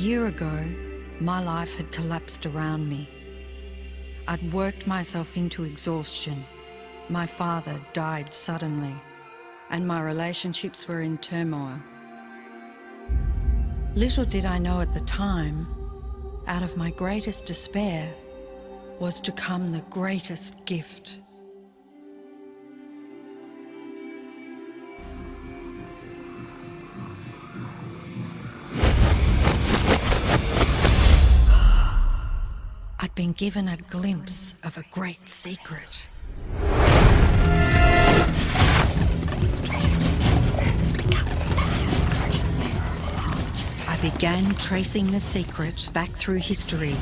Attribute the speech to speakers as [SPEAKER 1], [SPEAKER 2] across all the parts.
[SPEAKER 1] year ago, my life had collapsed around me. I'd worked myself into exhaustion. My father died suddenly, and my relationships were in turmoil. Little did I know at the time, out of my greatest despair was to come the greatest gift. I'd been given a glimpse of a great secret. I began tracing the secret back through history.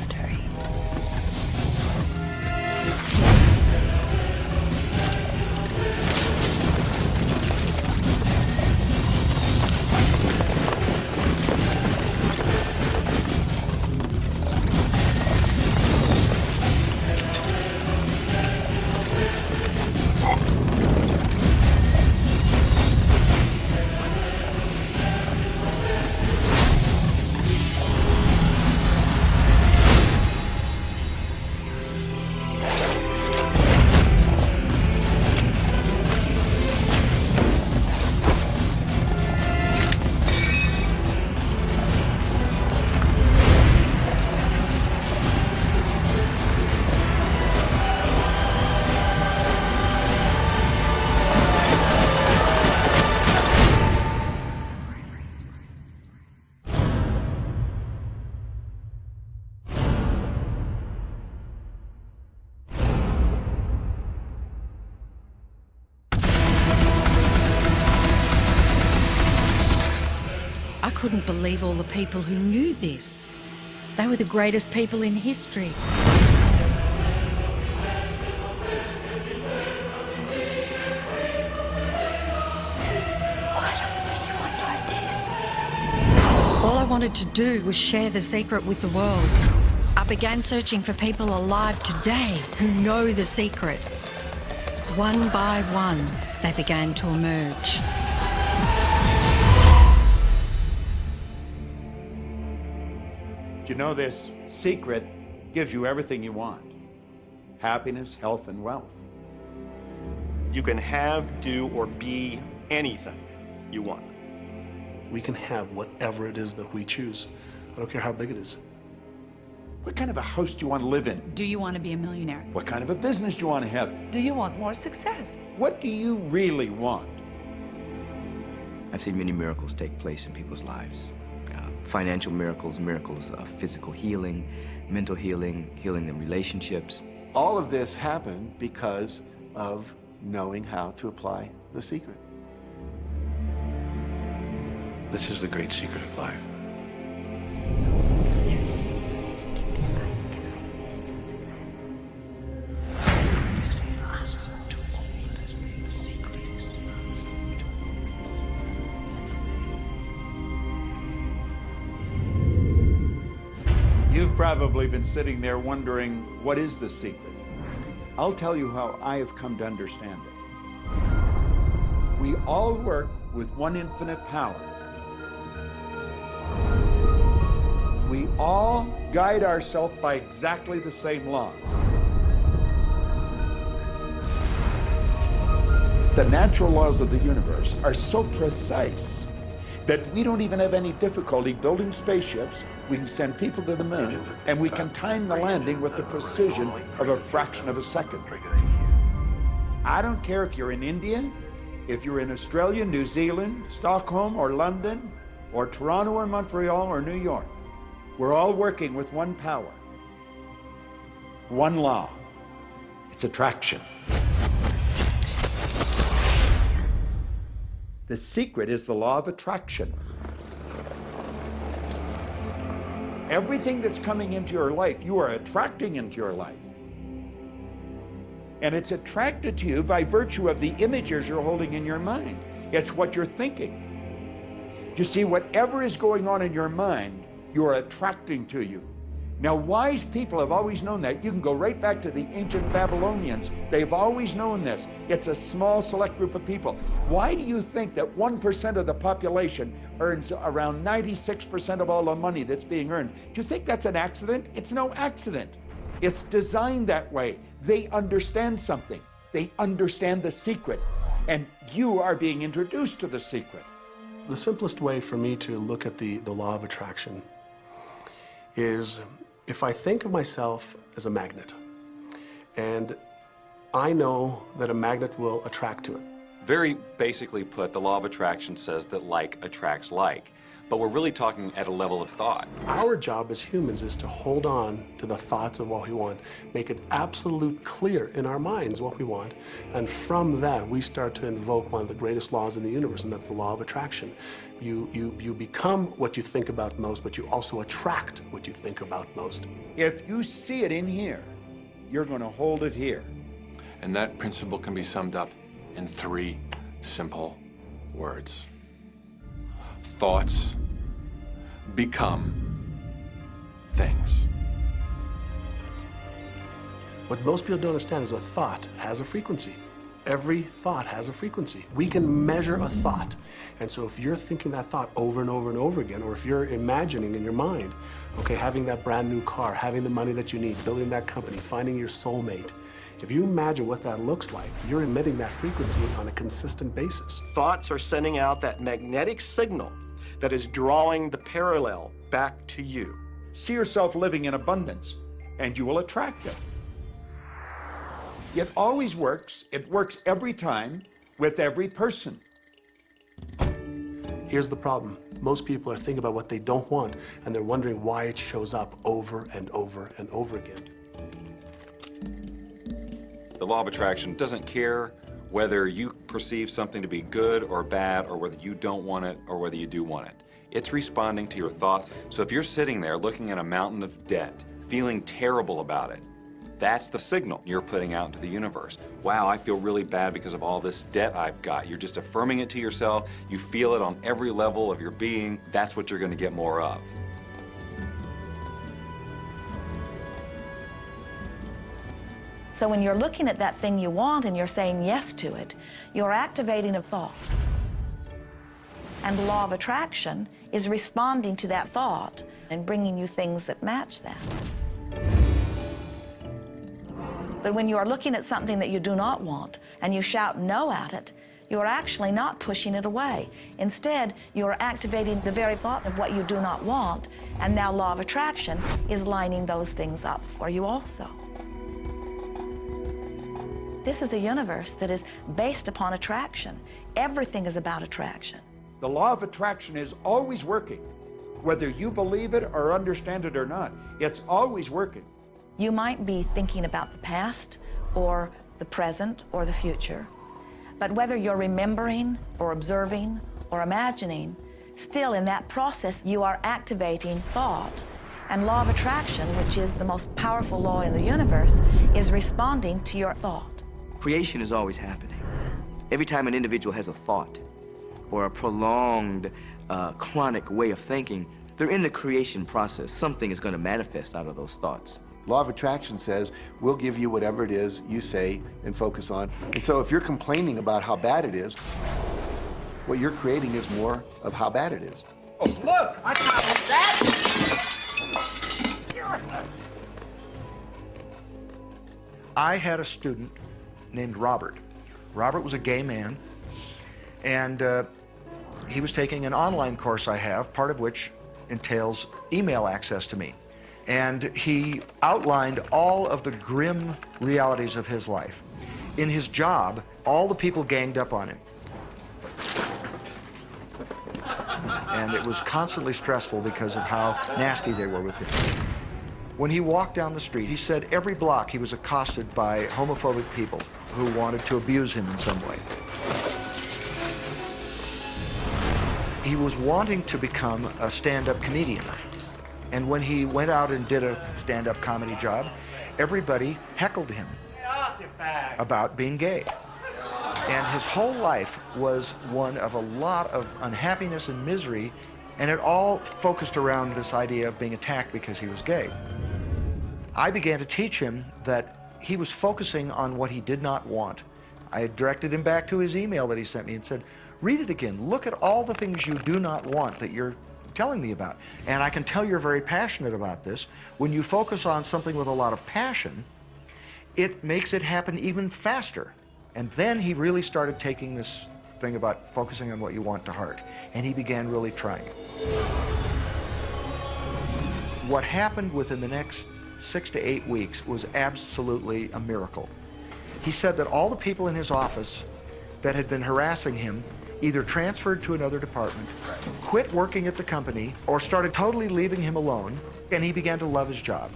[SPEAKER 1] I couldn't believe all the people who knew this. They were the greatest people in history.
[SPEAKER 2] Why doesn't anyone know this?
[SPEAKER 1] All I wanted to do was share the secret with the world. I began searching for people alive today who know the secret. One by one, they began to emerge.
[SPEAKER 3] You know, this secret gives you everything you want. Happiness, health, and wealth.
[SPEAKER 4] You can have, do, or be anything you want.
[SPEAKER 5] We can have whatever it is that we choose. I don't care how big it is.
[SPEAKER 3] What kind of a house do you want to live in?
[SPEAKER 6] Do you want to be a millionaire?
[SPEAKER 3] What kind of a business do you want to have?
[SPEAKER 6] Do you want more success?
[SPEAKER 3] What do you really want?
[SPEAKER 7] I've seen many miracles take place in people's lives. Financial miracles, miracles of physical healing, mental healing, healing in relationships.
[SPEAKER 8] All of this happened because of knowing how to apply the secret.
[SPEAKER 5] This is the great secret of life.
[SPEAKER 3] You've probably been sitting there wondering, what is the secret? I'll tell you how I have come to understand it. We all work with one infinite power. We all guide ourselves by exactly the same laws. The natural laws of the universe are so precise that we don't even have any difficulty building spaceships. We can send people to the moon, and we can time the landing with the precision of a fraction of a second. I don't care if you're in India, if you're in Australia, New Zealand, Stockholm, or London, or Toronto, or Montreal, or New York. We're all working with one power, one law. It's attraction. The secret is the law of attraction. Everything that's coming into your life, you are attracting into your life. And it's attracted to you by virtue of the images you're holding in your mind. It's what you're thinking. You see, whatever is going on in your mind, you are attracting to you. Now, wise people have always known that. You can go right back to the ancient Babylonians. They've always known this. It's a small, select group of people. Why do you think that 1% of the population earns around 96% of all the money that's being earned? Do you think that's an accident? It's no accident. It's designed that way. They understand something. They understand the secret. And you are being introduced to the secret.
[SPEAKER 5] The simplest way for me to look at the law of attraction is if I think of myself as a magnet, and I know that a magnet will attract to it.
[SPEAKER 9] Very basically put, the law of attraction says that like attracts like, but we're really talking at a level of thought.
[SPEAKER 5] Our job as humans is to hold on to the thoughts of what we want, make it absolute clear in our minds what we want, and from that we start to invoke one of the greatest laws in the universe, and that's the law of attraction. You become what you think about most, but you also attract what you think about most.
[SPEAKER 3] If you see it in here, you're going to hold it here.
[SPEAKER 10] And that principle can be summed up in 3 simple words. Thoughts become things.
[SPEAKER 5] What most people don't understand is a thought has a frequency. Every thought has a frequency. We can measure a thought. And so if you're thinking that thought over and over and over again, or if you're imagining in your mind, okay, having that brand new car, having the money that you need, building that company, finding your soulmate, if you imagine what that looks like, you're emitting that frequency on a consistent basis.
[SPEAKER 4] Thoughts are sending out that magnetic signal that is drawing the parallel back to you.
[SPEAKER 3] See yourself living in abundance, and you will attract it. It always works. It works every time with every person.
[SPEAKER 5] Here's the problem. Most people are thinking about what they don't want, and they're wondering why it shows up over and over and over again.
[SPEAKER 9] The law of attraction doesn't care whether you perceive something to be good or bad, or whether you don't want it or whether you do want it. It's responding to your thoughts. So if you're sitting there looking at a mountain of debt, feeling terrible about it, that's the signal you're putting out into the universe. Wow, I feel really bad because of all this debt I've got. You're just affirming it to yourself. You feel it on every level of your being. That's what you're going to get more of.
[SPEAKER 2] So when you're looking at that thing you want and you're saying yes to it, you're activating a thought. And the law of attraction is responding to that thought and bringing you things that match that. But when you are looking at something that you do not want and you shout no at it, you are actually not pushing it away. Instead, you are activating the very thought of what you do not want, and now law of attraction is lining those things up for you also. This is a universe that is based upon attraction. Everything is about attraction.
[SPEAKER 3] The law of attraction is always working. Whether you believe it or understand it or not, it's always working.
[SPEAKER 2] You might be thinking about the past or the present or the future, but whether you're remembering or observing or imagining, still in that process you are activating thought. And law of attraction, which is the most powerful law in the universe, is responding to your thought.
[SPEAKER 7] Creation is always happening. Every time an individual has a thought or a prolonged, chronic way of thinking, they're in the creation process. Something is going to manifest out of those thoughts.
[SPEAKER 8] Law of attraction says, we'll give you whatever it is you say and focus on. And so if you're complaining about how bad it is, what you're creating is more of how bad it is.
[SPEAKER 3] Oh, look! I found that!
[SPEAKER 11] I had a student named Robert. Robert was a gay man, and he was taking an online course I have, part of which entails email access to me. And he outlined all of the grim realities of his life. In his job, all the people ganged up on him. And it was constantly stressful because of how nasty they were with him. When he walked down the street, he said every block he was accosted by homophobic people who wanted to abuse him in some way. He was wanting to become a stand-up comedian. And when he went out and did a stand-up comedy job, everybody heckled him about being gay. And his whole life was one of a lot of unhappiness and misery, and it all focused around this idea of being attacked because he was gay. I began to teach him that he was focusing on what he did not want. I had directed him back to his email that he sent me and said, read it again. Look at all the things you do not want that you're telling me about. And I can tell you're very passionate about this. When you focus on something with a lot of passion, it makes it happen even faster. And then he really started taking this thing about focusing on what you want to heart. And he began really trying. What happened within the next 6 to 8 weeks was absolutely a miracle. He said that all the people in his office that had been harassing him either transferred to another department, quit working at the company, or started totally leaving him alone, and he began to love his job.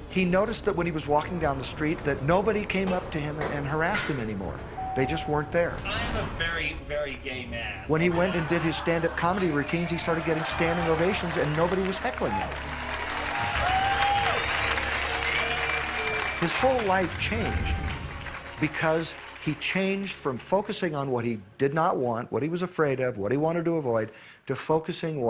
[SPEAKER 11] He noticed that when he was walking down the street that nobody came up to him and harassed him anymore. They just weren't there.
[SPEAKER 12] I'm a very, very gay man.
[SPEAKER 11] When he went and did his stand-up comedy routines, he started getting standing ovations and nobody was heckling him. His whole life changed because he changed from focusing on what he did not want, what he was afraid of, what he wanted to avoid, to focusing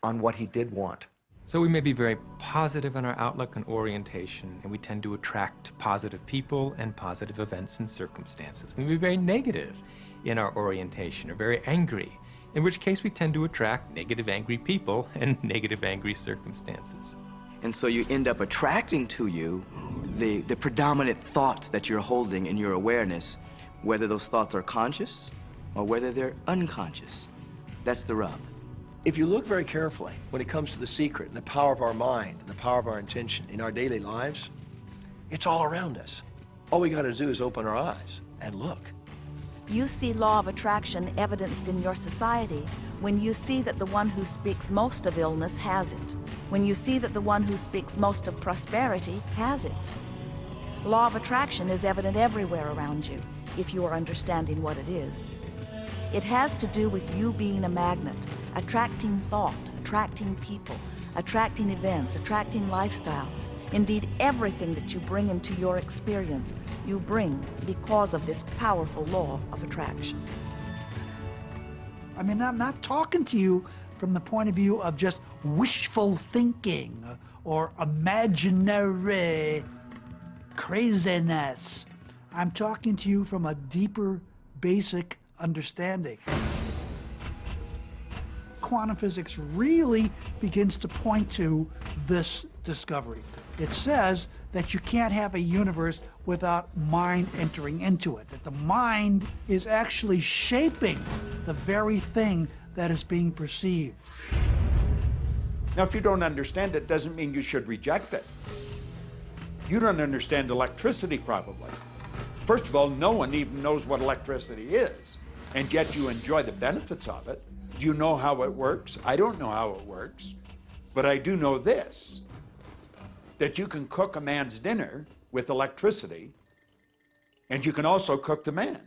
[SPEAKER 11] on what he did want.
[SPEAKER 13] So we may be very positive in our outlook and orientation, and we tend to attract positive people and positive events and circumstances. We may be very negative in our orientation, or very angry, in which case we tend to attract negative, angry people and negative, angry circumstances.
[SPEAKER 7] And so you end up attracting to you the predominant thoughts that you're holding in your awareness, whether those thoughts are conscious or whether they're unconscious. That's the rub.
[SPEAKER 14] If you look very carefully when it comes to the secret and the power of our mind and the power of our intention in our daily lives, it's all around us. All we got to do is open our eyes and look.
[SPEAKER 2] You see law of attraction evidenced in your society when you see that the one who speaks most of illness has it, when you see that the one who speaks most of prosperity has it. Law of attraction is evident everywhere around you if you are understanding what it is. It has to do with you being a magnet, attracting thought, attracting people, attracting events, attracting lifestyle. Indeed, everything that you bring into your experience, you bring because of this powerful law of attraction.
[SPEAKER 15] I mean, I'm not talking to you from the point of view of just wishful thinking or imaginary craziness. I'm talking to you from a deeper, basic understanding. Quantum physics really begins to point to this discovery. It says that you can't have a universe without mind entering into it, that the mind is actually shaping the very thing that is being perceived.
[SPEAKER 3] Now, if you don't understand it, doesn't mean you should reject it. You don't understand electricity, probably. First of all, no one even knows what electricity is, and yet you enjoy the benefits of it. Do you know how it works? I don't know how it works, but I do know this, that you can cook a man's dinner with electricity, and you can also cook the man.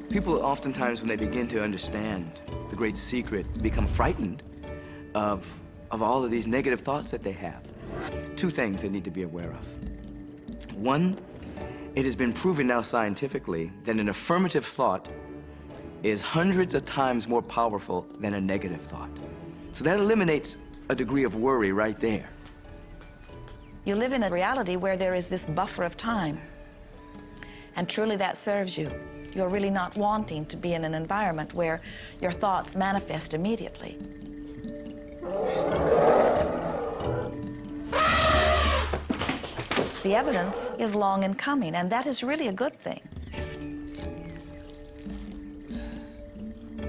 [SPEAKER 7] People oftentimes, when they begin to understand the great secret, become frightened of all of these negative thoughts that they have. Two things they need to be aware of. One, it has been proven now scientifically that an affirmative thought is hundreds of times more powerful than a negative thought. So that eliminates a degree of worry right there.
[SPEAKER 2] You live in a reality where there is this buffer of time, and truly that serves you. You're really not wanting to be in an environment where your thoughts manifest immediately. The evidence is long in coming, and that is really a good thing.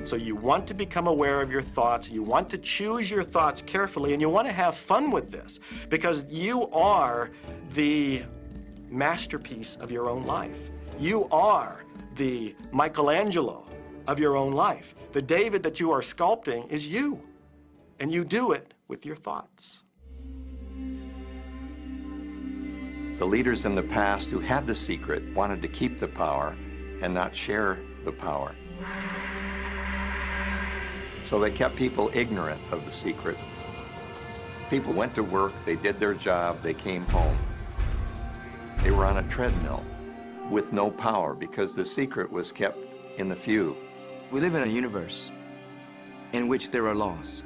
[SPEAKER 12] So you want to become aware of your thoughts, you want to choose your thoughts carefully, and you want to have fun with this, because you are the masterpiece of your own life. You are the Michelangelo of your own life. The David that you are sculpting is you, and you do it with your thoughts.
[SPEAKER 8] The leaders in the past who had the secret wanted to keep the power and not share the power. So they kept people ignorant of the secret. People went to work, they did their job, they came home. They were on a treadmill with no power because the secret was kept in the few.
[SPEAKER 7] We live in a universe in which there are laws.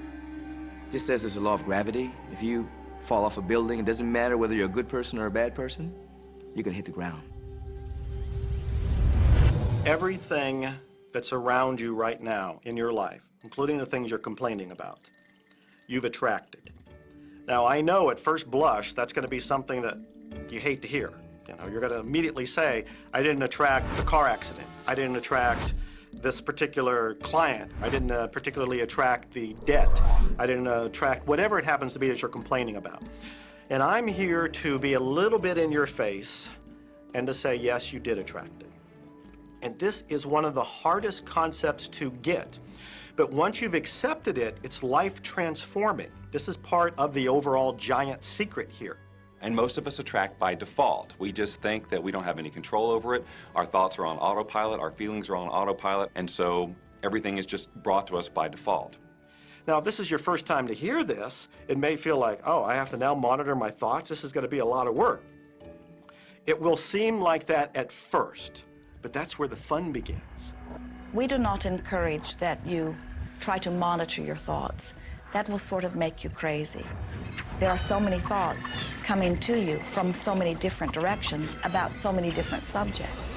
[SPEAKER 7] Just as there's a law of gravity, if you fall off a building, it doesn't matter whether you're a good person or a bad person, you're gonna hit the ground.
[SPEAKER 12] Everything that's around you right now in your life, including the things you're complaining about, you've attracted. Now, I know at first blush that's going to be something that you hate to hear. You know, you're going to immediately say, I didn't attract the car accident. I didn't attract this particular client. I didn't particularly attract the debt. I didn't attract whatever it happens to be that you're complaining about. And I'm here to be a little bit in your face and to say, yes, you did attract it. And this is one of the hardest concepts to get. But once you've accepted it, it's life transforming. This is part of the overall giant secret here.
[SPEAKER 9] And most of us attract by default. We just think that we don't have any control over it. Our thoughts are on autopilot, our feelings are on autopilot, and so everything is just brought to us by default.
[SPEAKER 12] Now, if this is your first time to hear this, it may feel like, oh, I have to now monitor my thoughts. This is going to be a lot of work. It will seem like that at first, but that's where the fun begins.
[SPEAKER 2] We do not encourage that you try to monitor your thoughts. That will sort of make you crazy. There are so many thoughts coming to you from so many different directions about so many different subjects.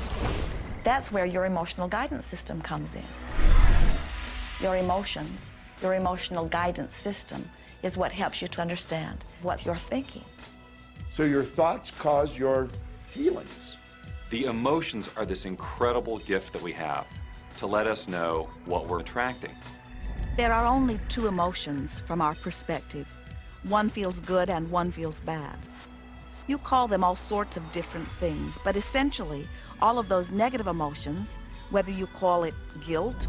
[SPEAKER 2] That's where your emotional guidance system comes in. Your emotions, your emotional guidance system is what helps you to understand what you're thinking.
[SPEAKER 3] So your thoughts cause your feelings.
[SPEAKER 9] The emotions are this incredible gift that we have to let us know what we're attracting.
[SPEAKER 6] There are only two emotions from our perspective. One feels good and one feels bad. You call them all sorts of different things, but essentially, all of those negative emotions, whether you call it guilt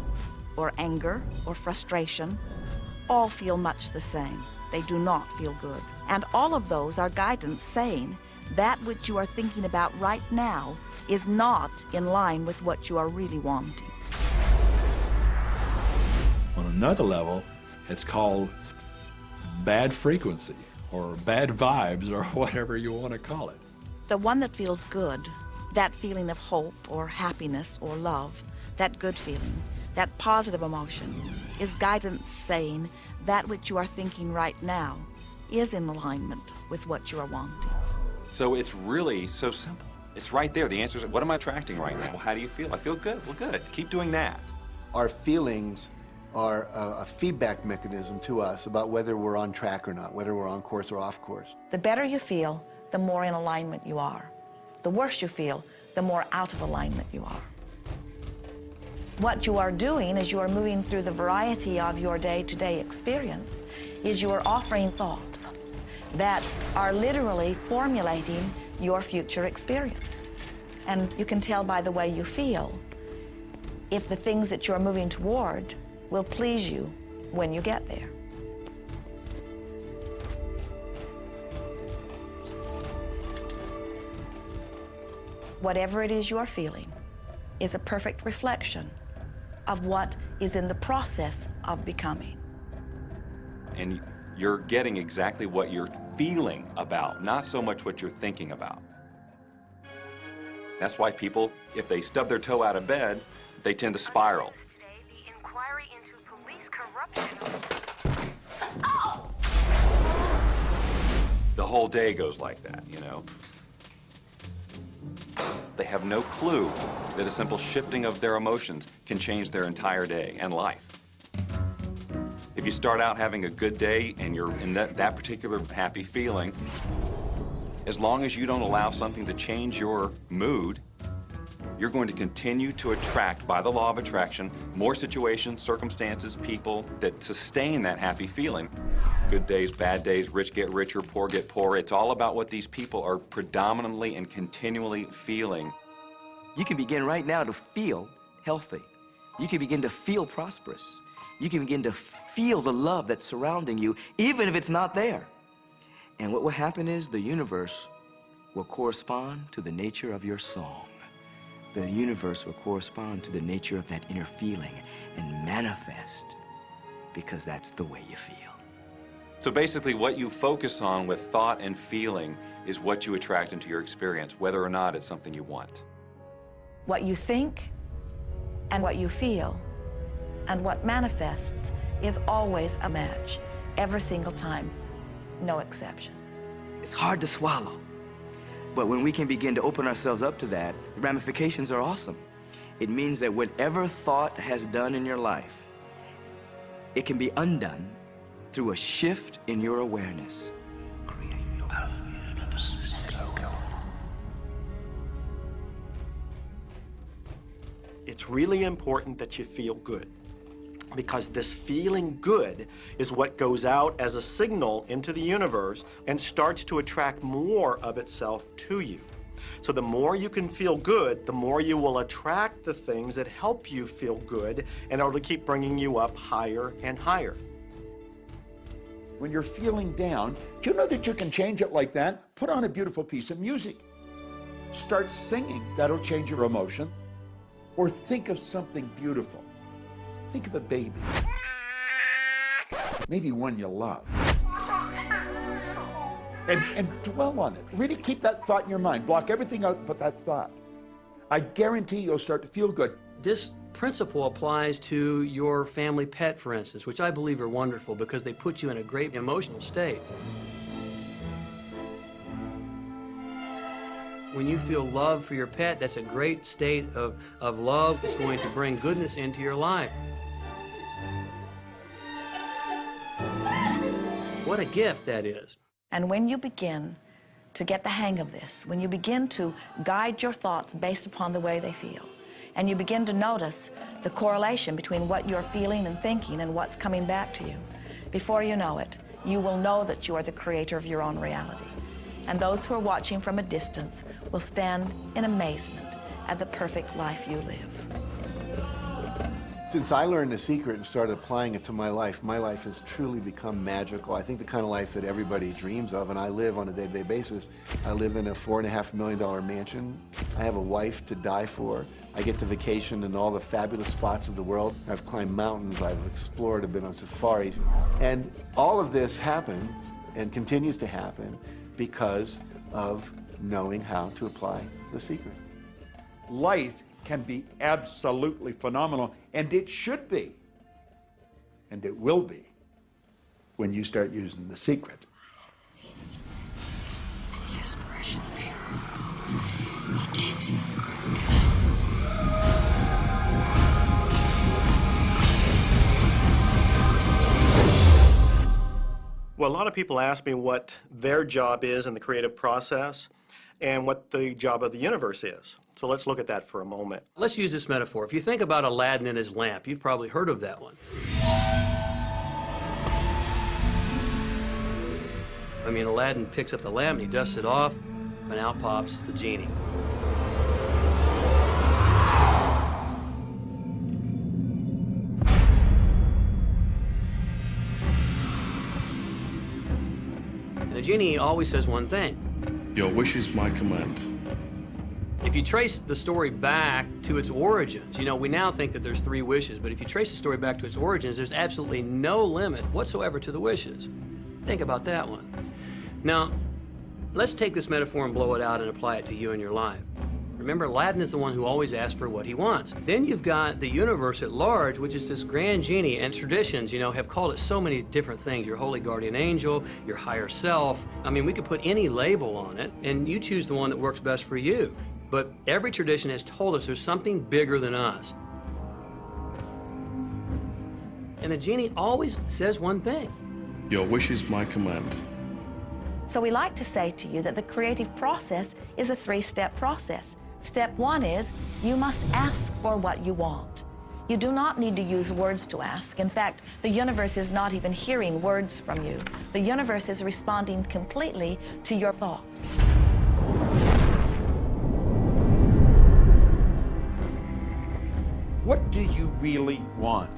[SPEAKER 6] or anger or frustration, all feel much the same. They do not feel good. And all of those are guidance saying that which you are thinking about right now is not in line with what you are really wanting.
[SPEAKER 16] On another level, it's called bad frequency or bad vibes or whatever you want to call it.
[SPEAKER 6] The one that feels good, that feeling of hope or happiness or love, that good feeling, that positive emotion, is guidance saying that which you are thinking right now is in alignment with what you are wanting.
[SPEAKER 9] So it's really so simple. It's right there. The answer is, what am I attracting right now? Well, how do you feel? I feel good. Well, good. Keep doing that.
[SPEAKER 17] Our feelings are a feedback mechanism to us about whether we're on track or not, whether we're on course or off course.
[SPEAKER 2] The better you feel, the more in alignment you are. The worse you feel, the more out of alignment you are. What you are doing as you are moving through the variety of your day-to-day experience is you are offering thoughts that are literally formulating your future experience. And you can tell by the way you feel if the things that you are moving toward will please you when you get there. Whatever it is you are feeling is a perfect reflection of what is in the process of becoming.
[SPEAKER 9] And you're getting exactly what you're feeling about, not so much what you're thinking about. That's why people, if they stub their toe out of bed, they tend to spiral. The whole day goes like that, you know. They have no clue that a simple shifting of their emotions can change their entire day and life. If you start out having a good day and you're in that particular happy feeling, as long as you don't allow something to change your mood, you're going to continue to attract, by the law of attraction, more situations, circumstances, people that sustain that happy feeling. Good days, bad days, rich get richer, poor get poorer. It's all about what these people are predominantly and continually feeling.
[SPEAKER 7] You can begin right now to feel healthy. You can begin to feel prosperous. You can begin to feel the love that's surrounding you, even if it's not there. And what will happen is the universe will correspond to the nature of your song. The universe will correspond to the nature of that inner feeling and manifest, because that's the way you feel.
[SPEAKER 9] So basically what you focus on with thought and feeling is what you attract into your experience, whether or not it's something you want.
[SPEAKER 2] What you think and what you feel and what manifests is always a match. every single time, no exception.
[SPEAKER 7] It's hard to swallow. But when we can begin to open ourselves up to that, the ramifications are awesome. It means that whatever thought has done in your life, it can be undone through a shift in your awareness.
[SPEAKER 12] It's really important that you feel good, because this feeling good is what goes out as a signal into the universe and starts to attract more of itself to you. So the more you can feel good, the more you will attract the things that help you feel good, and it'll keep bringing you up higher and higher.
[SPEAKER 3] When you're feeling down, do you know that you can change it like that? Put on a beautiful piece of music. Start singing. That'll change your emotion. Or think of something beautiful. Think of a baby. Maybe one you love. And dwell on it. Really keep that thought in your mind. Block everything out but that thought. I guarantee you'll start to feel good.
[SPEAKER 18] This principle applies to your family pet, for instance, which I believe are wonderful because they put you in a great emotional state. When you feel love for your pet, that's a great state of love. It's going to bring goodness into your life. What a gift that is.
[SPEAKER 2] And when you begin to get the hang of this, when you begin to guide your thoughts based upon the way they feel, and you begin to notice the correlation between what you're feeling and thinking and what's coming back to you, before you know it, you will know that you are the creator of your own reality. And those who are watching from a distance will stand in amazement at the perfect life you live.
[SPEAKER 17] Since I learned the secret and started applying it to my life has truly become magical. I think the kind of life that everybody dreams of, and I live on a day-to-day basis. I live in a $4.5 million mansion. I have a wife to die for. I get to vacation in all the fabulous spots of the world. I've climbed mountains, I've explored, I've been on safaris. And all of this happens and continues to happen because of knowing how to apply the secret.
[SPEAKER 3] Life can be absolutely phenomenal, and it should be, and it will be, when you start using the secret.
[SPEAKER 12] Well, a lot of people ask me what their job is in the creative process and what the job of the universe is. So let's look at that for a moment.
[SPEAKER 18] Let's use this metaphor. If you think about Aladdin and his lamp, you've probably heard of that one. I mean, Aladdin picks up the lamp and he dusts it off, and out pops the genie. And the genie always says one thing.
[SPEAKER 16] Your wish is my command.
[SPEAKER 18] If you trace the story back to its origins, you know, we now think that there's 3 wishes, but if you trace the story back to its origins, there's absolutely no limit whatsoever to the wishes. Think about that one. Now, let's take this metaphor and blow it out and apply it to you in your life. Remember, Aladdin is the one who always asks for what he wants. Then you've got the universe at large, which is this grand genie, and traditions, you know, have called it so many different things. Your holy guardian angel, your higher self. I mean, we could put any label on it, and you choose the one that works best for you. But every tradition has told us there's something bigger than us. And the genie always says one thing.
[SPEAKER 16] Your wish is my command.
[SPEAKER 2] So we like to say to you that the creative process is a 3-step process. Step 1 is you must ask for what you want. You do not need to use words to ask. In fact, the universe is not even hearing words from you. The universe is responding completely to your thought.
[SPEAKER 3] What do you really want?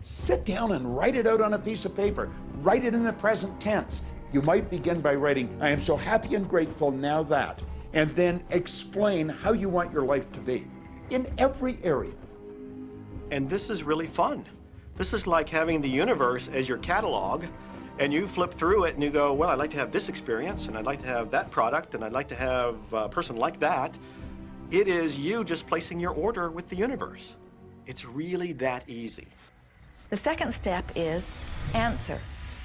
[SPEAKER 3] Sit down and write it out on a piece of paper. Write it in the present tense. You might begin by writing, I am so happy and grateful now that, and then explain how you want your life to be in every area.
[SPEAKER 12] And this is really fun. This is like having the universe as your catalog, and you flip through it and you go, well, I'd like to have this experience, and I'd like to have that product, and I'd like to have a person like that. It is you just placing your order with the universe. It's really that easy.
[SPEAKER 2] The second step is answer,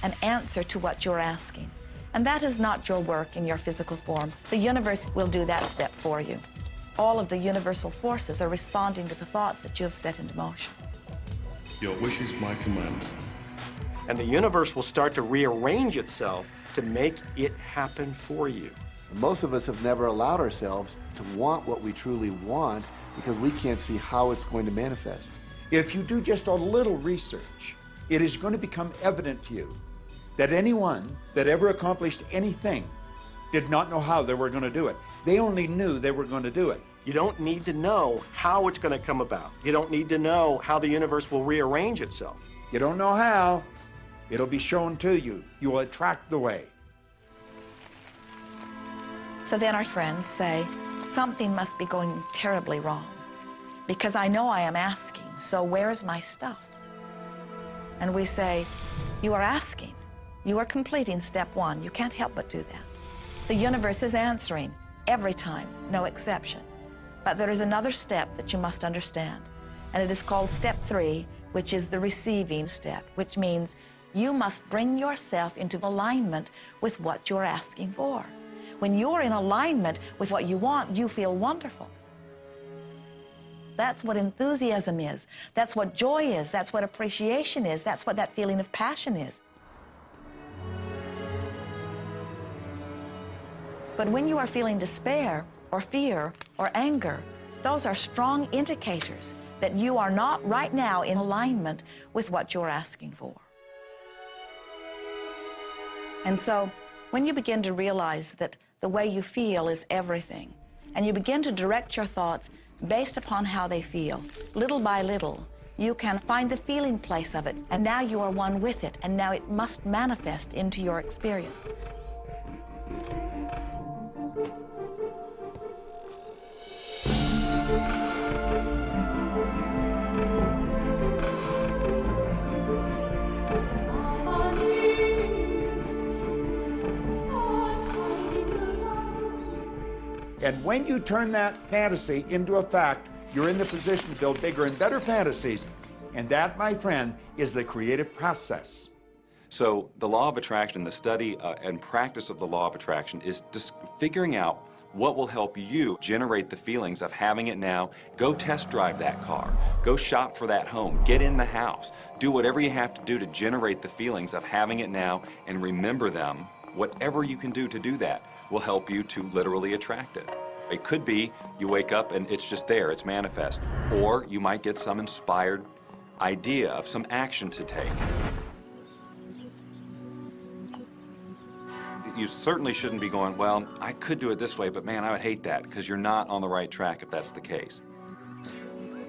[SPEAKER 2] an answer to what you're asking. And that is not your work in your physical form. The universe will do that step for you. All of the universal forces are responding to the thoughts that you have set into motion.
[SPEAKER 19] Your wish is my command.
[SPEAKER 12] And the universe will start to rearrange itself to make it happen for you.
[SPEAKER 17] Most of us have never allowed ourselves to want what we truly want because we can't see how it's going to manifest.
[SPEAKER 3] If you do just a little research, it is going to become evident to you that anyone that ever accomplished anything did not know how they were going to do it. They only knew they were going to do it.
[SPEAKER 12] You don't need to know how it's going to come about. You don't need to know how the universe will rearrange itself.
[SPEAKER 3] You don't know how. It'll be shown to you. You will attract the way.
[SPEAKER 2] So then our friends say, something must be going terribly wrong because I know I am asking, so where's my stuff? And we say, you are asking. You are completing step one. You can't help but do that. The universe is answering every time, no exception. But there is another step that you must understand, and it is called step 3, which is the receiving step, which means you must bring yourself into alignment with what you're asking for. When you're in alignment with what you want, you feel wonderful. That's what enthusiasm is. That's what joy is. That's what appreciation is. That's what that feeling of passion is. But when you are feeling despair or fear or anger, those are strong indicators that you are not right now in alignment with what you're asking for. And so when you begin to realize that the way you feel is everything, and you begin to direct your thoughts based upon how they feel, little by little, you can find the feeling place of it, and now you are one with it, and now it must manifest into your experience.
[SPEAKER 3] And when you turn that fantasy into a fact, you're in the position to build bigger and better fantasies. And that, my friend, is the creative process.
[SPEAKER 9] So the law of attraction, the study and practice of the law of attraction is just figuring out what will help you generate the feelings of having it now. Go test drive that car. Go shop for that home. Get in the house. Do whatever you have to do to generate the feelings of having it now and remember them. Whatever you can do to do that will help you to literally attract it. It could be you wake up and it's just there, it's manifest. Or you might get some inspired idea of some action to take. You certainly shouldn't be going, well, I could do it this way, but man, I would hate that, because you're not on the right track if that's the case.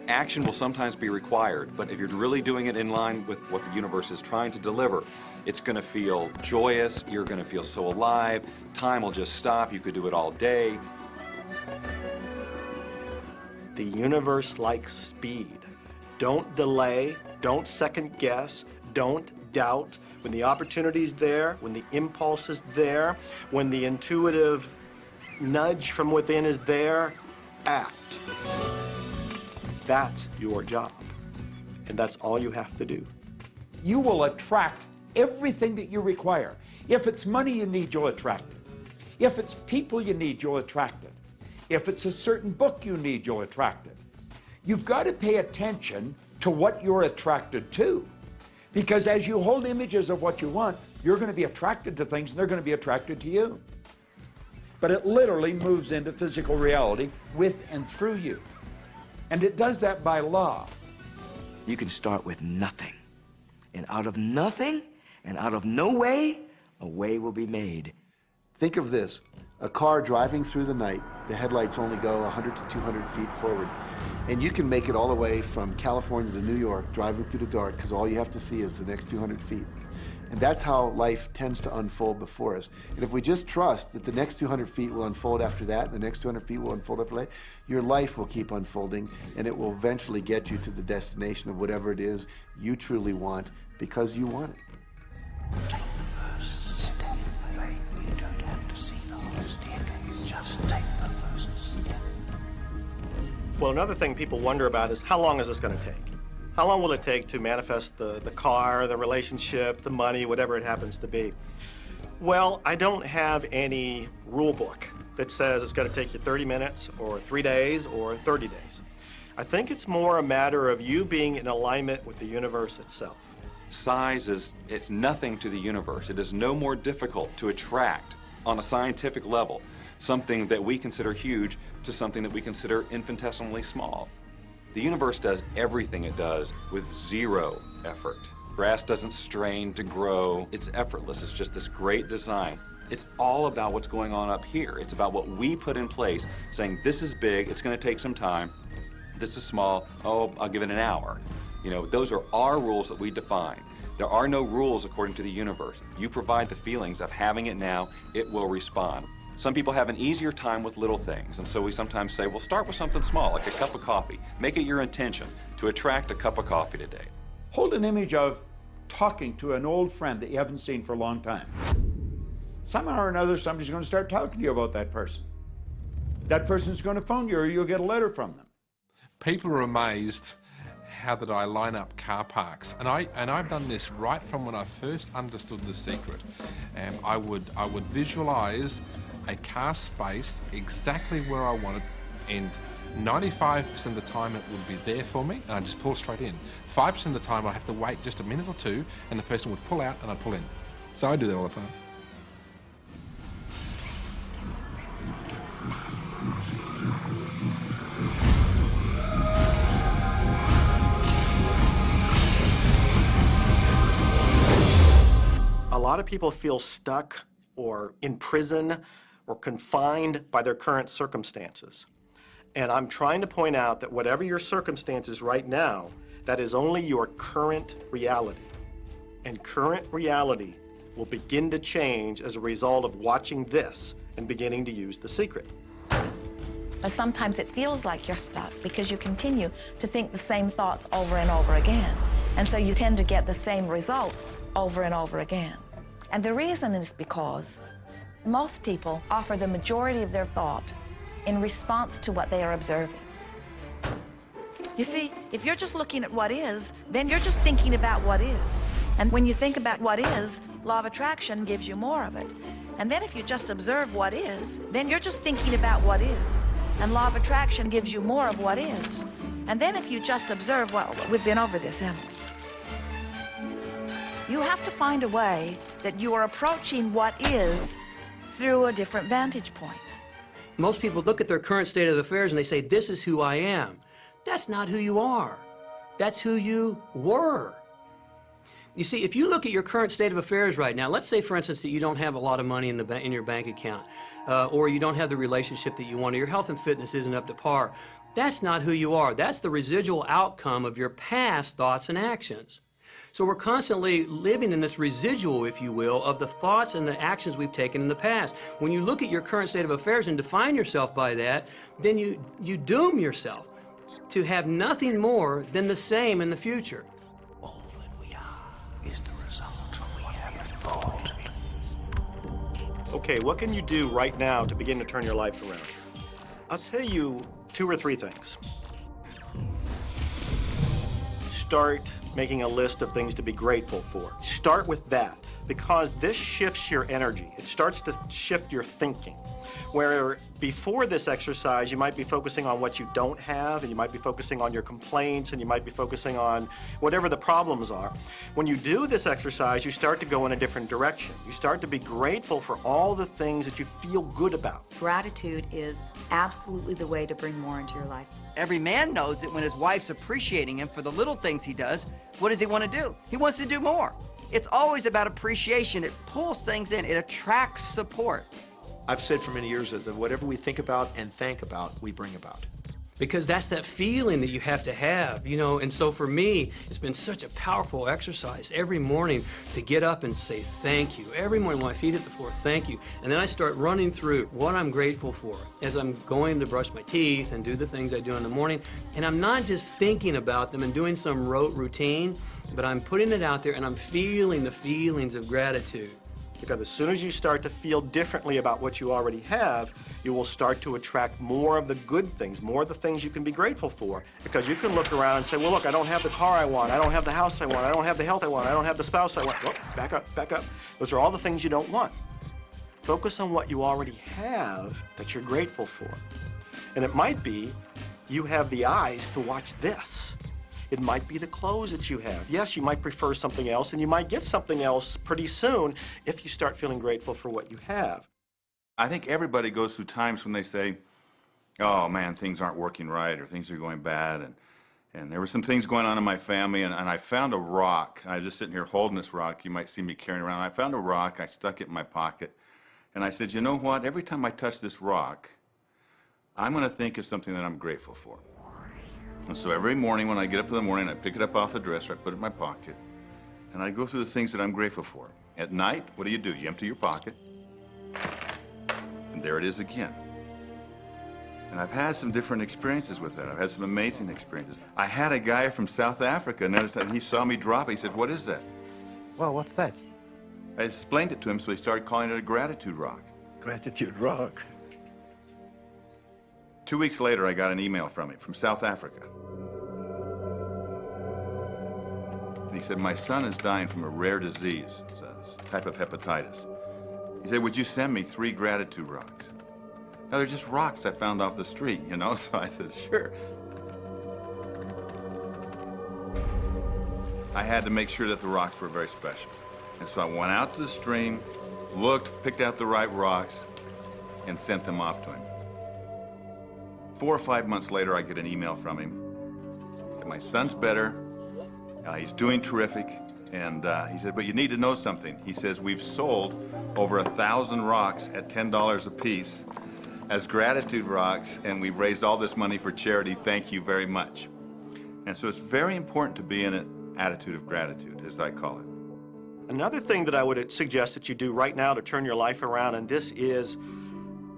[SPEAKER 9] Action will sometimes be required, but if you're really doing it in line with what the universe is trying to deliver, it's going to feel joyous, you're going to feel so alive, time will just stop, you could do it all day.
[SPEAKER 12] The universe likes speed. Don't delay, don't second guess, don't doubt. When the opportunity's there, when the impulse is there, when the intuitive nudge from within is there, act. That's your job. And that's all you have to do.
[SPEAKER 3] You will attract everything that you require. If it's money you need, you'll attract it. If it's people you need, you'll attract it. If it's a certain book you need, you'll attract it. You've got to pay attention to what you're attracted to. Because as you hold images of what you want, you're going to be attracted to things and they're going to be attracted to you. But it literally moves into physical reality with and through you. And it does that by law.
[SPEAKER 7] You can start with nothing. And out of nothing, and out of no way, a way will be made.
[SPEAKER 17] Think of this, a car driving through the night, the headlights only go 100 to 200 feet forward, and you can make it all the way from California to New York driving through the dark because all you have to see is the next 200 feet. And that's how life tends to unfold before us. And if we just trust that the next 200 feet will unfold after that, the next 200 feet will unfold after that, your life will keep unfolding, and it will eventually get you to the destination of whatever it is you truly want because you want it.
[SPEAKER 20] Take the first step, right? You don't have to see the whole staircase. Just take the first step.
[SPEAKER 12] Well, another thing people wonder about is how long is this going to take? How long will it take to manifest the car, the relationship, the money, whatever it happens to be? Well, I don't have any rule book that says it's going to take you 30 minutes or 3 days or 30 days. I think it's more a matter of you being in alignment with the universe itself.
[SPEAKER 9] Size it's nothing to the universe. It is no more difficult to attract on a scientific level something that we consider huge to something that we consider infinitesimally small. The universe does everything it does with zero effort. Grass doesn't strain to grow. It's effortless. It's just this great design. It's all about what's going on up here. It's about what we put in place, saying this is big, it's going to take some time. This is small, oh, I'll give it an hour. You know, those are our rules that we define. There are no rules according to the universe. You provide the feelings of having it now, it will respond. Some people have an easier time with little things, and so we sometimes say, well, start with something small, like a cup of coffee. Make it your intention to attract a cup of coffee today.
[SPEAKER 3] Hold an image of talking to an old friend that you haven't seen for a long time. Somehow or another, somebody's going to start talking to you about that person. That person's going to phone you, or you'll get a letter from them.
[SPEAKER 16] People are amazed how that I line up car parks, and I've done this right from when I first understood the secret. I would visualize a car space exactly where I want it, and 95% of the time it would be there for me, and I'd just pull straight in. 5% of the time I have to wait just a minute or two, and the person would pull out and I'd pull in. So I do that all the time.
[SPEAKER 12] A lot of people feel stuck or in prison or confined by their current circumstances. And I'm trying to point out that whatever your circumstances right now, that is only your current reality. And current reality will begin to change as a result of watching this and beginning to use the secret.
[SPEAKER 2] But sometimes it feels like you're stuck because you continue to think the same thoughts over and over again. And so you tend to get the same results over and over again. And the reason is because most people offer the majority of their thought in response to what they are observing. You see, if you're just looking at what is, then you're just thinking about what is. And when you think about what is, law of attraction gives you more of it. And then if you just observe what is, then you're just thinking about what is. And law of attraction gives you more of what is. And then if you just observe what, we've been over this, haven't we? You have to find a way that you are approaching what is through a different vantage point.
[SPEAKER 18] Most people look at their current state of affairs and they say, this is who I am. That's not who you are. That's who you were. You see, if you look at your current state of affairs right now, let's say, for instance, that you don't have a lot of money in your bank account, or you don't have the relationship that you want, or your health and fitness isn't up to par. That's not who you are. That's the residual outcome of your past thoughts and actions. So we're constantly living in this residual, if you will, of the thoughts and the actions we've taken in the past. When you look at your current state of affairs and define yourself by that, then you doom yourself to have nothing more than the same in the future.
[SPEAKER 20] All that we are is the result of what we have thought.
[SPEAKER 12] Okay, what can you do right now to begin to turn your life around? I'll tell you 2 or 3 things. Start making a list of things to be grateful for. Start with that, because this shifts your energy. It starts to shift your thinking. Where before this exercise, you might be focusing on what you don't have, and you might be focusing on your complaints, and you might be focusing on whatever the problems are. When you do this exercise, you start to go in a different direction. You start to be grateful for all the things that you feel good about.
[SPEAKER 21] Gratitude is absolutely the way to bring more into your life.
[SPEAKER 22] Every man knows that when his wife's appreciating him for the little things he does, what does he want to do? He wants to do more. It's always about appreciation. It pulls things in. It attracts support.
[SPEAKER 14] I've said for many years that whatever we think about and thank about, we bring about.
[SPEAKER 18] Because that's that feeling that you have to have, you know. And so for me, it's been such a powerful exercise every morning to get up and say thank you. Every morning when my feet hit the floor, thank you. And then I start running through what I'm grateful for as I'm going to brush my teeth and do the things I do in the morning. And I'm not just thinking about them and doing some rote routine, but I'm putting it out there and I'm feeling the feelings of gratitude.
[SPEAKER 12] Because as soon as you start to feel differently about what you already have, you will start to attract more of the good things, more of the things you can be grateful for. Because you can look around and say, well, look, I don't have the car I want, I don't have the house I want, I don't have the health I want, I don't have the spouse I want. Whoop, back up, back up. Those are all the things you don't want. Focus on what you already have that you're grateful for. And it might be you have the eyes to watch this. It might be the clothes that you have. Yes, you might prefer something else, and you might get something else pretty soon if you start feeling grateful for what you have.
[SPEAKER 1] I think everybody goes through times when they say, oh man, things aren't working right, or things are going bad, and there were some things going on in my family, and I found a rock. I was just sitting here holding this rock. You might see me carrying around. I found a rock. I stuck it in my pocket, and I said, you know what? Every time I touch this rock, I'm going to think of something that I'm grateful for. And so every morning when I get up in the morning, I pick it up off the dresser, I put it in my pocket, and I go through the things that I'm grateful for. At night, what do? You empty your pocket, and there it is again. And I've had some different experiences with that. I've had some amazing experiences. I had a guy from South Africa, and he saw me drop it. He said, what is that?
[SPEAKER 10] Well, what's that?
[SPEAKER 1] I explained it to him, so he started calling it a gratitude rock.
[SPEAKER 10] Gratitude rock.
[SPEAKER 1] 2 weeks later, I got an email from him, from South Africa. And he said, my son is dying from a rare disease. It's a type of hepatitis. He said, would you send me 3 gratitude rocks? Now, they're just rocks I found off the street, you know? So I said, sure. I had to make sure that the rocks were very special. And so I went out to the stream, looked, picked out the right rocks, and sent them off to him. 4 or 5 months later, I get an email from him. He said, my son's better. He's doing terrific. And he said, but you need to know something. He says, we've sold over 1,000 rocks at $10 a piece as gratitude rocks, and we've raised all this money for charity. Thank you very much. And so it's very important to be in an attitude of gratitude, as I call it.
[SPEAKER 12] Another thing that I would suggest that you do right now to turn your life around, and this is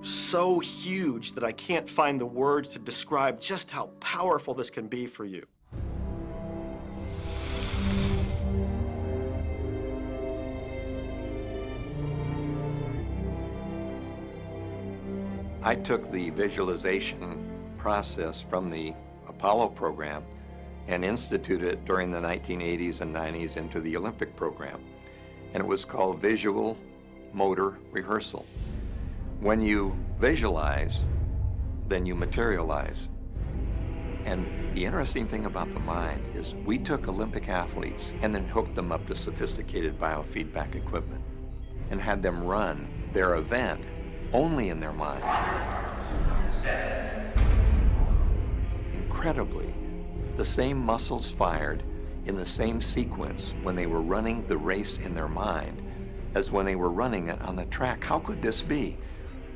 [SPEAKER 12] so huge that I can't find the words to describe just how powerful this can be for you.
[SPEAKER 8] I took the visualization process from the Apollo program and instituted it during the 1980s and 90s into the Olympic program. And it was called Visual Motor Rehearsal. When you visualize, then you materialize. And the interesting thing about the mind is we took Olympic athletes and then hooked them up to sophisticated biofeedback equipment and had them run their event only in their mind. Incredibly, the same muscles fired in the same sequence when they were running the race in their mind as when they were running it on the track. How could this be?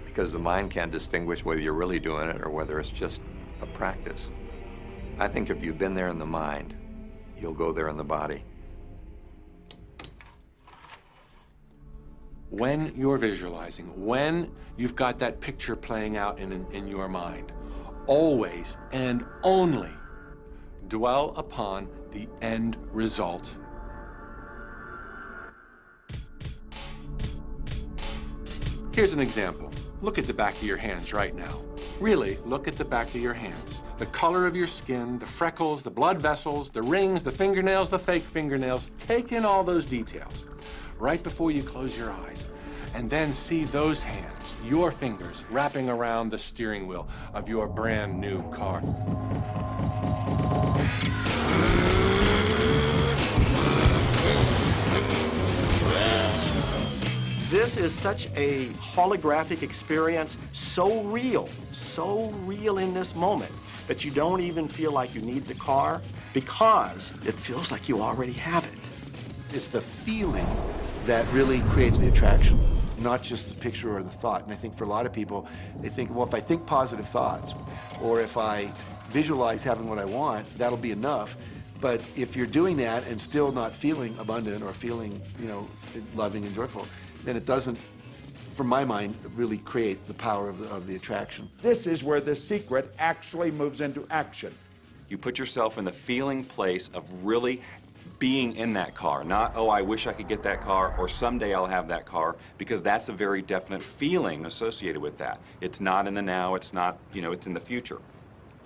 [SPEAKER 8] Because the mind can't distinguish whether you're really doing it or whether it's just a practice. I think if you've been there in the mind, you'll go there in the body.
[SPEAKER 16] When you're visualizing, when you've got that picture playing out in your mind, always and only dwell upon the end result. Here's an example. Look at the back of your hands right now. Really, look at the back of your hands. The color of your skin, the freckles, the blood vessels, the rings, the fingernails, the fake fingernails. Take in all those details right before you close your eyes. And then see those hands, your fingers, wrapping around the steering wheel of your brand new car.
[SPEAKER 12] This is such a holographic experience, so real in this moment, that you don't even feel like you need the car because it feels like you already have it.
[SPEAKER 17] It's the feeling that really creates the attraction, not just the picture or the thought. And I think for a lot of people, they think, well, if I think positive thoughts, or if I visualize having what I want, that'll be enough. But if you're doing that and still not feeling abundant or feeling, loving and joyful, then it doesn't, from my mind, really create the power of the attraction.
[SPEAKER 3] This is where the secret actually moves into action.
[SPEAKER 9] You put yourself in the feeling place of really being in that car, not, oh, I wish I could get that car, or someday I'll have that car, because that's a very definite feeling associated with that. It's not in the now, it's not, you know, it's in the future.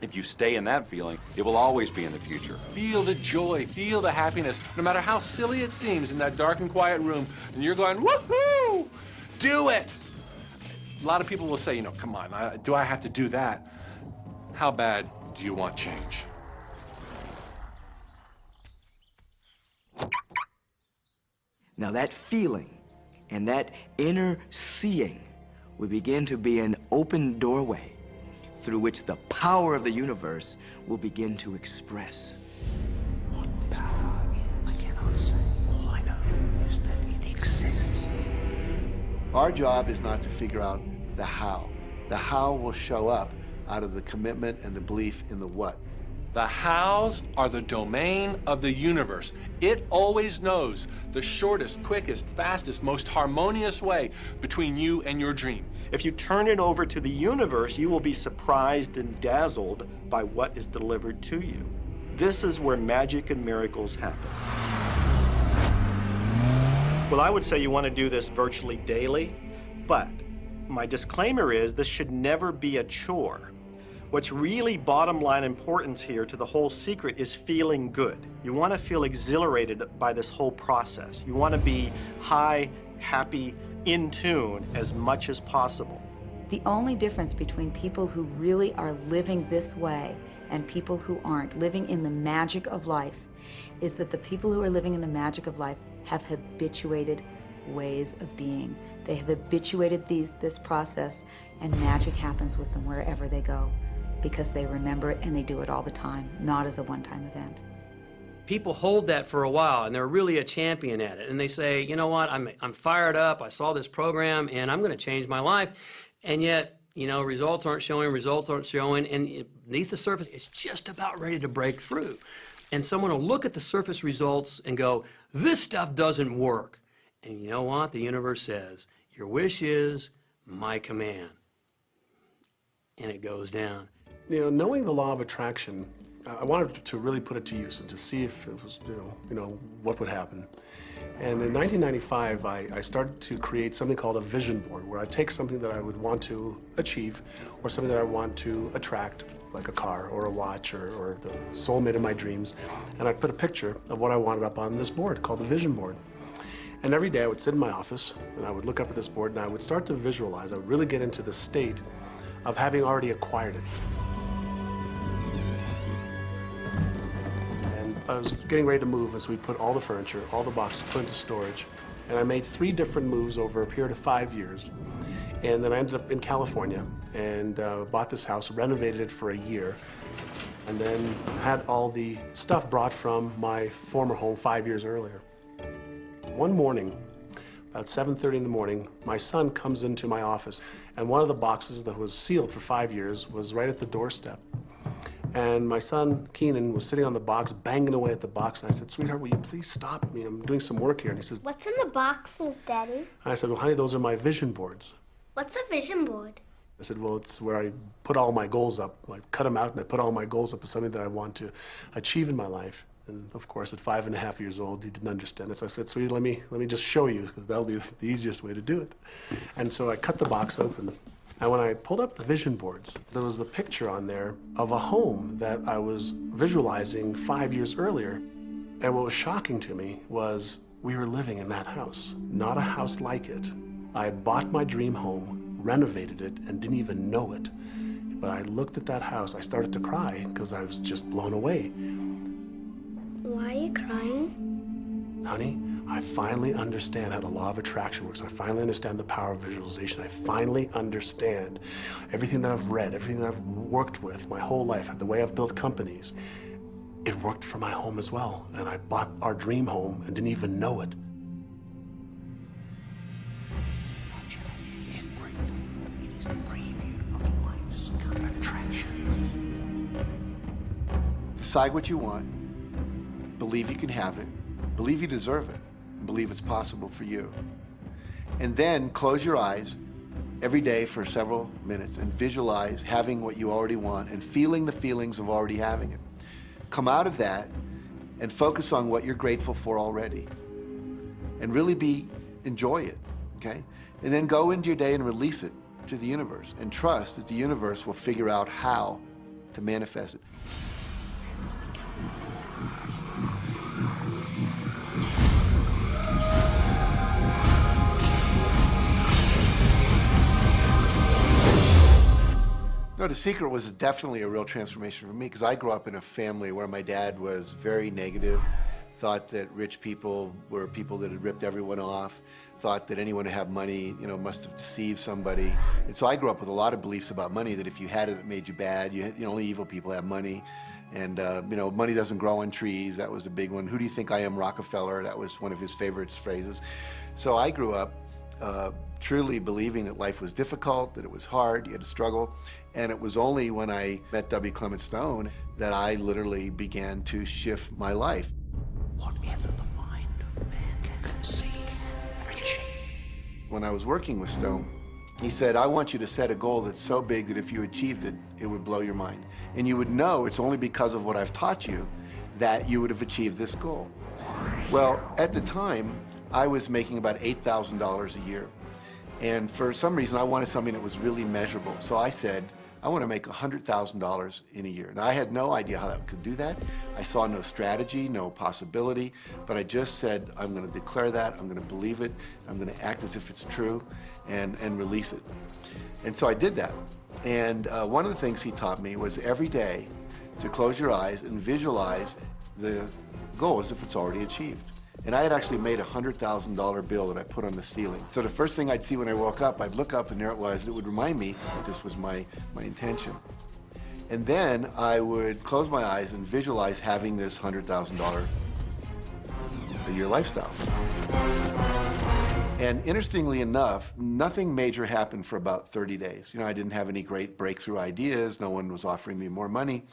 [SPEAKER 9] If you stay in that feeling, it will always be in the future.
[SPEAKER 16] Feel the joy, feel the happiness, no matter how silly it seems in that dark and quiet room, and you're going, woohoo! Do it! A lot of people will say, you know, come on, do I have to do that? How bad do you want change?
[SPEAKER 7] Now that feeling and that inner seeing will begin to be an open doorway through which the power of the universe will begin to express.
[SPEAKER 20] What power I cannot say. All I know is that it exists.
[SPEAKER 17] Our job is not to figure out the how. The how will show up out of the commitment and the belief in the what.
[SPEAKER 16] The hows are the domain of the universe. It always knows the shortest, quickest, fastest, most harmonious way between you and your dream.
[SPEAKER 12] If you turn it over to the universe, you will be surprised and dazzled by what is delivered to you. This is where magic and miracles happen. Well, I would say you want to do this virtually daily, but my disclaimer is this should never be a chore. What's really bottom line importance here to the whole secret is feeling good. You want to feel exhilarated by this whole process. You want to be high, happy, in tune as much as possible.
[SPEAKER 21] The only difference between people who really are living this way and people who aren't, living in the magic of life, is that the people who are living in the magic of life have habituated ways of being. They have habituated this process, and magic happens with them wherever they go, because they remember it and they do it all the time, not as a one-time event.
[SPEAKER 18] People hold that for a while, and they're really a champion at it. And they say, you know what, I'm fired up, I saw this program, and I'm going to change my life. And yet, you know, results aren't showing, and beneath the surface, it's just about ready to break through. And someone will look at the surface results and go, this stuff doesn't work. And you know what? The universe says, your wish is my command. And it goes down.
[SPEAKER 4] You know, knowing the law of attraction, I wanted to really put it to use and to see if it was, you know, what would happen. And in 1995, I started to create something called a vision board, where I take something that I would want to achieve, or something that I want to attract, like a car or a watch or the soulmate of my dreams, and I'd put a picture of what I wanted up on this board called the vision board. And every day I would sit in my office and I would look up at this board and I would start to visualize. I would really get into the state of having already acquired it. And I was getting ready to move as we put all the furniture, all the boxes put into storage. And I made 3 different moves over a period of 5 years. And then I ended up in California and bought this house, renovated it for a year, and then had all the stuff brought from my former home 5 years earlier. One morning, about 7:30 in the morning, my son comes into my office, and one of the boxes that was sealed for 5 years was right at the doorstep. And my son, Keenan, was sitting on the box, banging away at the box, and I said, sweetheart, will you please stop me? I'm doing some work here. And he says,
[SPEAKER 5] what's in the boxes, Daddy?
[SPEAKER 4] and I said, well, honey, those are my vision boards.
[SPEAKER 5] What's a vision board?
[SPEAKER 4] I said, well, it's where I put all my goals up. I cut them out and I put all my goals up as something that I want to achieve in my life. And of course, at 5.5 years old, he didn't understand it. So I said, sweetie, let me just show you, because that'll be the easiest way to do it. And so I cut the box open. And when I pulled up the vision boards, there was a picture on there of a home that I was visualizing 5 years earlier. And what was shocking to me was we were living in that house, not a house like it. I had bought my dream home, renovated it, and didn't even know it. But I looked at that house, I started to cry because I was just blown away.
[SPEAKER 5] Why are you crying?
[SPEAKER 4] Honey, I finally understand how the law of attraction works. I finally understand the power of visualization. I finally understand everything that I've read, everything that I've worked with my whole life, the way I've built companies. It worked for my home as well. And I bought our dream home and didn't even know it.
[SPEAKER 17] Decide what you want, believe you can have it, believe you deserve it, and believe it's possible for you. And then close your eyes every day for several minutes and visualize having what you already want and feeling the feelings of already having it. Come out of that and focus on what you're grateful for already. And really enjoy it, okay? And then go into your day and release it to the universe and trust that the universe will figure out how to manifest it. No, The Secret was definitely a real transformation for me because I grew up in a family where my dad was very negative, thought that rich people were people that had ripped everyone off, thought that anyone who had money, you know, must have deceived somebody. And so I grew up with a lot of beliefs about money, that if you had it, it made you bad. Only evil people have money. And, you know, money doesn't grow on trees. That was a big one. Who do you think I am, Rockefeller? That was one of his favorite phrases. So I grew up truly believing that life was difficult, that it was hard, you had to struggle. And it was only when I met W. Clement Stone that I literally began to shift my life.
[SPEAKER 20] Whatever the mind of man can conceive, achieve.
[SPEAKER 17] When I was working with Stone, he said, I want you to set a goal that's so big that if you achieved it, it would blow your mind. And you would know it's only because of what I've taught you that you would have achieved this goal. Well, at the time, I was making about $8,000 a year. And for some reason, I wanted something that was really measurable. So I said, I want to make $100,000 in a year. And I had no idea how I could do that. I saw no strategy, no possibility, but I just said, I'm going to declare that, I'm going to believe it, I'm going to act as if it's true, and release it. And so I did that. And one of the things he taught me was every day to close your eyes and visualize the goal as if it's already achieved. And I had actually made a $100,000 bill that I put on the ceiling. So the first thing I'd see when I woke up, I'd look up and there it was, and it would remind me that this was my intention. And then I would close my eyes and visualize having this $100,000 a year lifestyle. And interestingly enough, nothing major happened for about 30 days. You know, I didn't have any great breakthrough ideas, no one was offering me more money.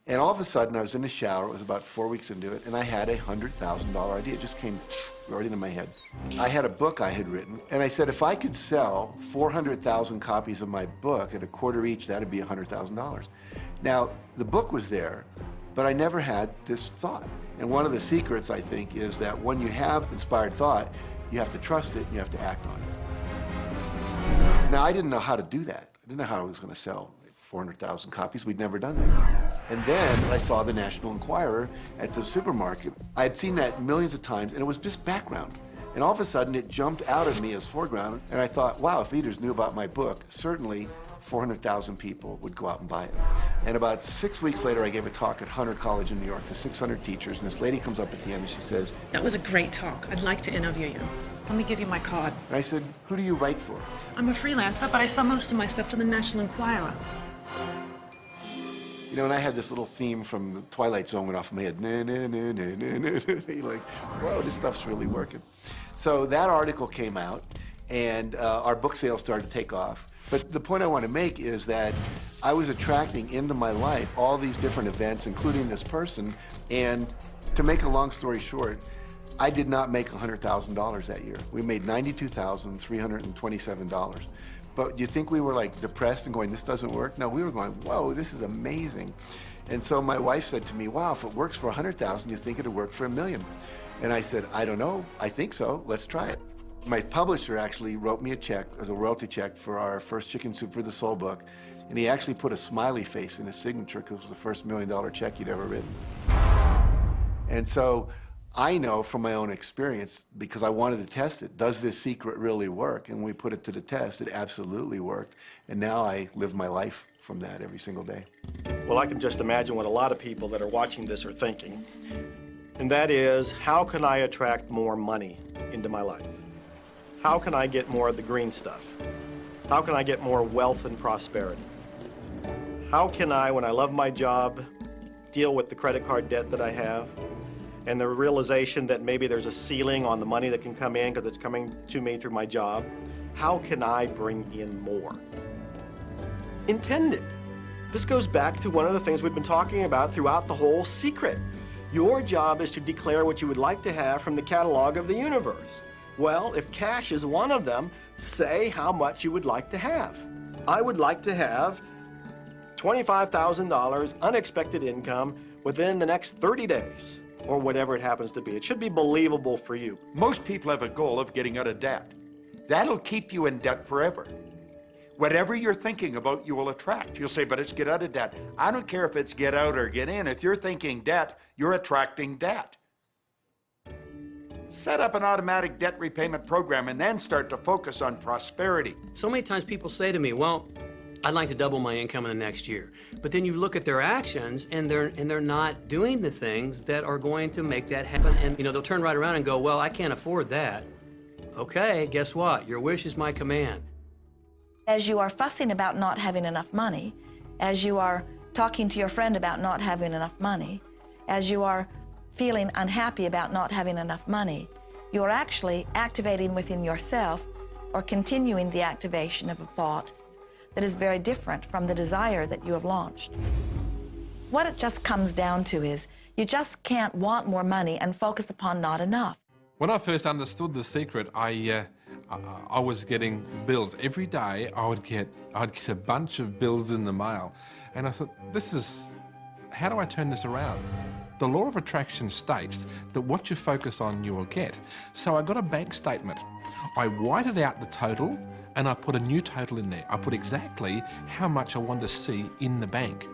[SPEAKER 17] And all of a sudden, I was in the shower, it was about 4 weeks into it, and I had a $100,000 idea. It just came right into my head. I had a book I had written, and I said, if I could sell 400,000 copies of my book at a quarter each, that'd be $100,000. Now, the book was there, but I never had this thought. And one of the secrets, I think, is that when you have inspired thought, you have to trust it, and you have to act on it. Now, I didn't know how to do that. I didn't know how I was going to sell 400,000 copies. We'd never done that. And then I saw the National Enquirer at the supermarket. I had seen that millions of times, and it was just background. And all of a sudden, it jumped out of me as foreground, and I thought, wow, if readers knew about my book, certainly 400,000 people would go out and buy it. And about 6 weeks later, I gave a talk at Hunter College in New York to 600 teachers, and this lady comes up at the end and she says,
[SPEAKER 11] that was a great talk. I'd like to interview you. Let me give you my card.
[SPEAKER 17] And I said, who do you write for?
[SPEAKER 11] I'm a freelancer, but I sell most of my stuff to the National Enquirer.
[SPEAKER 17] You know, and I had this little theme from the Twilight Zone went off in my head. Na, na, na, na, na, na, na. You're like, whoa, this stuff's really working. So that article came out, and our book sales started to take off. But the point I want to make is that I was attracting into my life all these different events, including this person. And to make a long story short, I did not make $100,000 that year. We made $92,327. But do you think we were like depressed and going, this doesn't work? No, we were going, whoa, this is amazing. And so my wife said to me, wow, if it works for 100,000, you think it'd work for 1 million? And I said, I don't know, I think so, let's try it. My publisher actually wrote me a check as a royalty check for our first Chicken Soup for the Soul book. And he actually put a smiley face in his signature because it was the first $1 million check he'd ever written. And so I know from my own experience, because I wanted to test it, does this secret really work? And when we put it to the test, it absolutely worked. And now I live my life from that every single day.
[SPEAKER 12] Well, I can just imagine what a lot of people that are watching this are thinking. And that is, how can I attract more money into my life? How can I get more of the green stuff? How can I get more wealth and prosperity? How can I, when I love my job, deal with the credit card debt that I have? And the realization that maybe there's a ceiling on the money that can come in because it's coming to me through my job. How can I bring in more? Intend it. This goes back to one of the things we've been talking about throughout the whole secret. Your job is to declare what you would like to have from the catalog of the universe. Well, if cash is one of them, say how much you would like to have. I would like to have $25,000 unexpected income within the next 30 days. or whatever it happens to be. It should be believable for you.
[SPEAKER 3] Most people have a goal of getting out of debt. That'll keep you in debt forever. Whatever you're thinking about, you will attract. You'll say, but it's get out of debt. I don't care if it's get out or get in. If you're thinking debt, you're attracting debt. Set up an automatic debt repayment program and then start to focus on prosperity.
[SPEAKER 18] So many times people say to me, well, I'd like to double my income in the next year. But then you look at their actions and they're not doing the things that are going to make that happen. And they'll turn right around and go, well, I can't afford that. Okay, guess what? Your wish is my command.
[SPEAKER 2] As you are fussing about not having enough money, as you are talking to your friend about not having enough money, as you are feeling unhappy about not having enough money, you're actually activating within yourself or continuing the activation of a thought that is very different from the desire that you have launched. What it just comes down to is you just can't want more money and focus upon not enough.
[SPEAKER 16] When I first understood the secret, I was getting bills. Every day I'd get a bunch of bills in the mail. And I thought, how do I turn this around? The law of attraction states that what you focus on, you will get. So I got a bank statement. I whited out the total and I put a new total in there. I put exactly how much I wanted to see in the bank.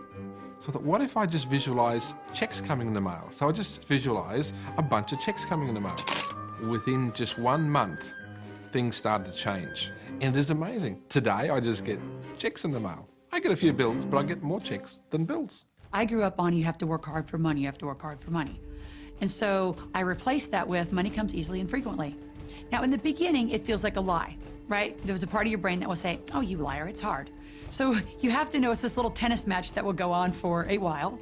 [SPEAKER 16] So I thought, what if I just visualize checks coming in the mail? So I just visualize a bunch of checks coming in the mail. Within just 1 month, things started to change. And it is amazing. Today, I just get checks in the mail. I get a few bills, but I get more checks than bills.
[SPEAKER 13] I grew up on you have to work hard for money, you have to work hard for money. And so I replaced that with money comes easily and frequently. Now, in the beginning, it feels like a lie, right? There was a part of your brain that will say, oh, you liar, it's hard. So you have to know it's this little tennis match that will go on for a while.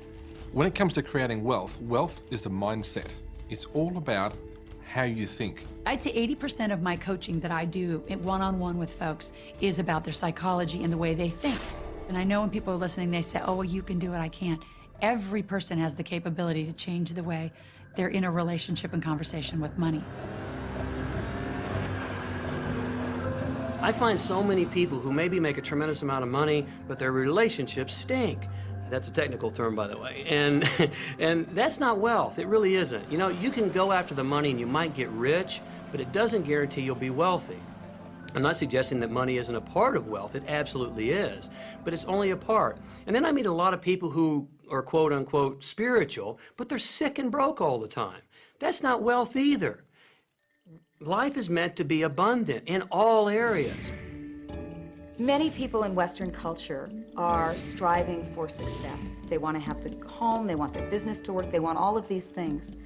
[SPEAKER 16] When it comes to creating wealth, wealth is a mindset. It's all about how you think.
[SPEAKER 13] I'd say 80% of my coaching that I do one-on-one with folks is about their psychology and the way they think. And I know when people are listening, they say, oh, well, you can do it, I can't. Every person has the capability to change the way they're in a relationship and conversation with money.
[SPEAKER 18] I find so many people who maybe make a tremendous amount of money, but their relationships stink. That's a technical term, by the way. And that's not wealth. It really isn't. You can go after the money and you might get rich, but it doesn't guarantee you'll be wealthy. I'm not suggesting that money isn't a part of wealth. It absolutely is. But it's only a part. And then I meet a lot of people who are quote-unquote spiritual, but they're sick and broke all the time. That's not wealth either. Life is meant to be abundant in all areas.
[SPEAKER 21] Many people in Western culture are striving for success. They want to have the home, they want their business to work, they want all of these things.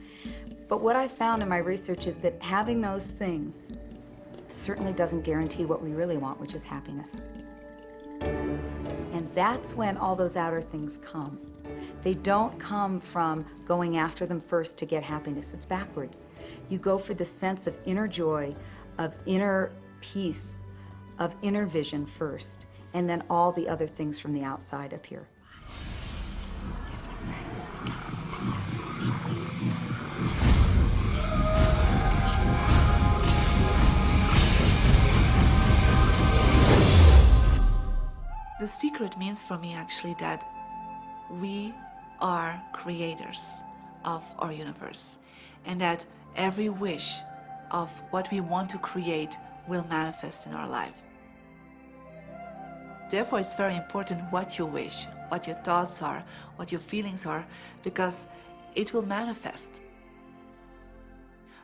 [SPEAKER 21] But what I found in my research is that having those things certainly doesn't guarantee what we really want, which is happiness. And that's when all those outer things come. They don't come from going after them first to get happiness. It's backwards. You go for the sense of inner joy, of inner peace, of inner vision first, and then all the other things from the outside appear.
[SPEAKER 15] The secret means for me actually that we are creators of our universe, and that every wish of what we want to create will manifest in our life. Therefore, it's very important what you wish, what your thoughts are, what your feelings are, because it will manifest.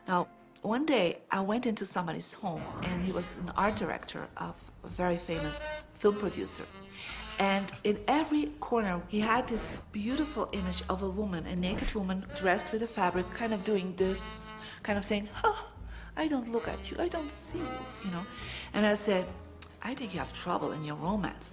[SPEAKER 15] Now, one day I went into somebody's home, and he was an art director of a very famous film producer. And in every corner, he had this beautiful image of a woman, a naked woman dressed with a fabric, kind of doing this, kind of saying, oh, I don't look at you, I don't see you, And I said, I think you have trouble in your romance.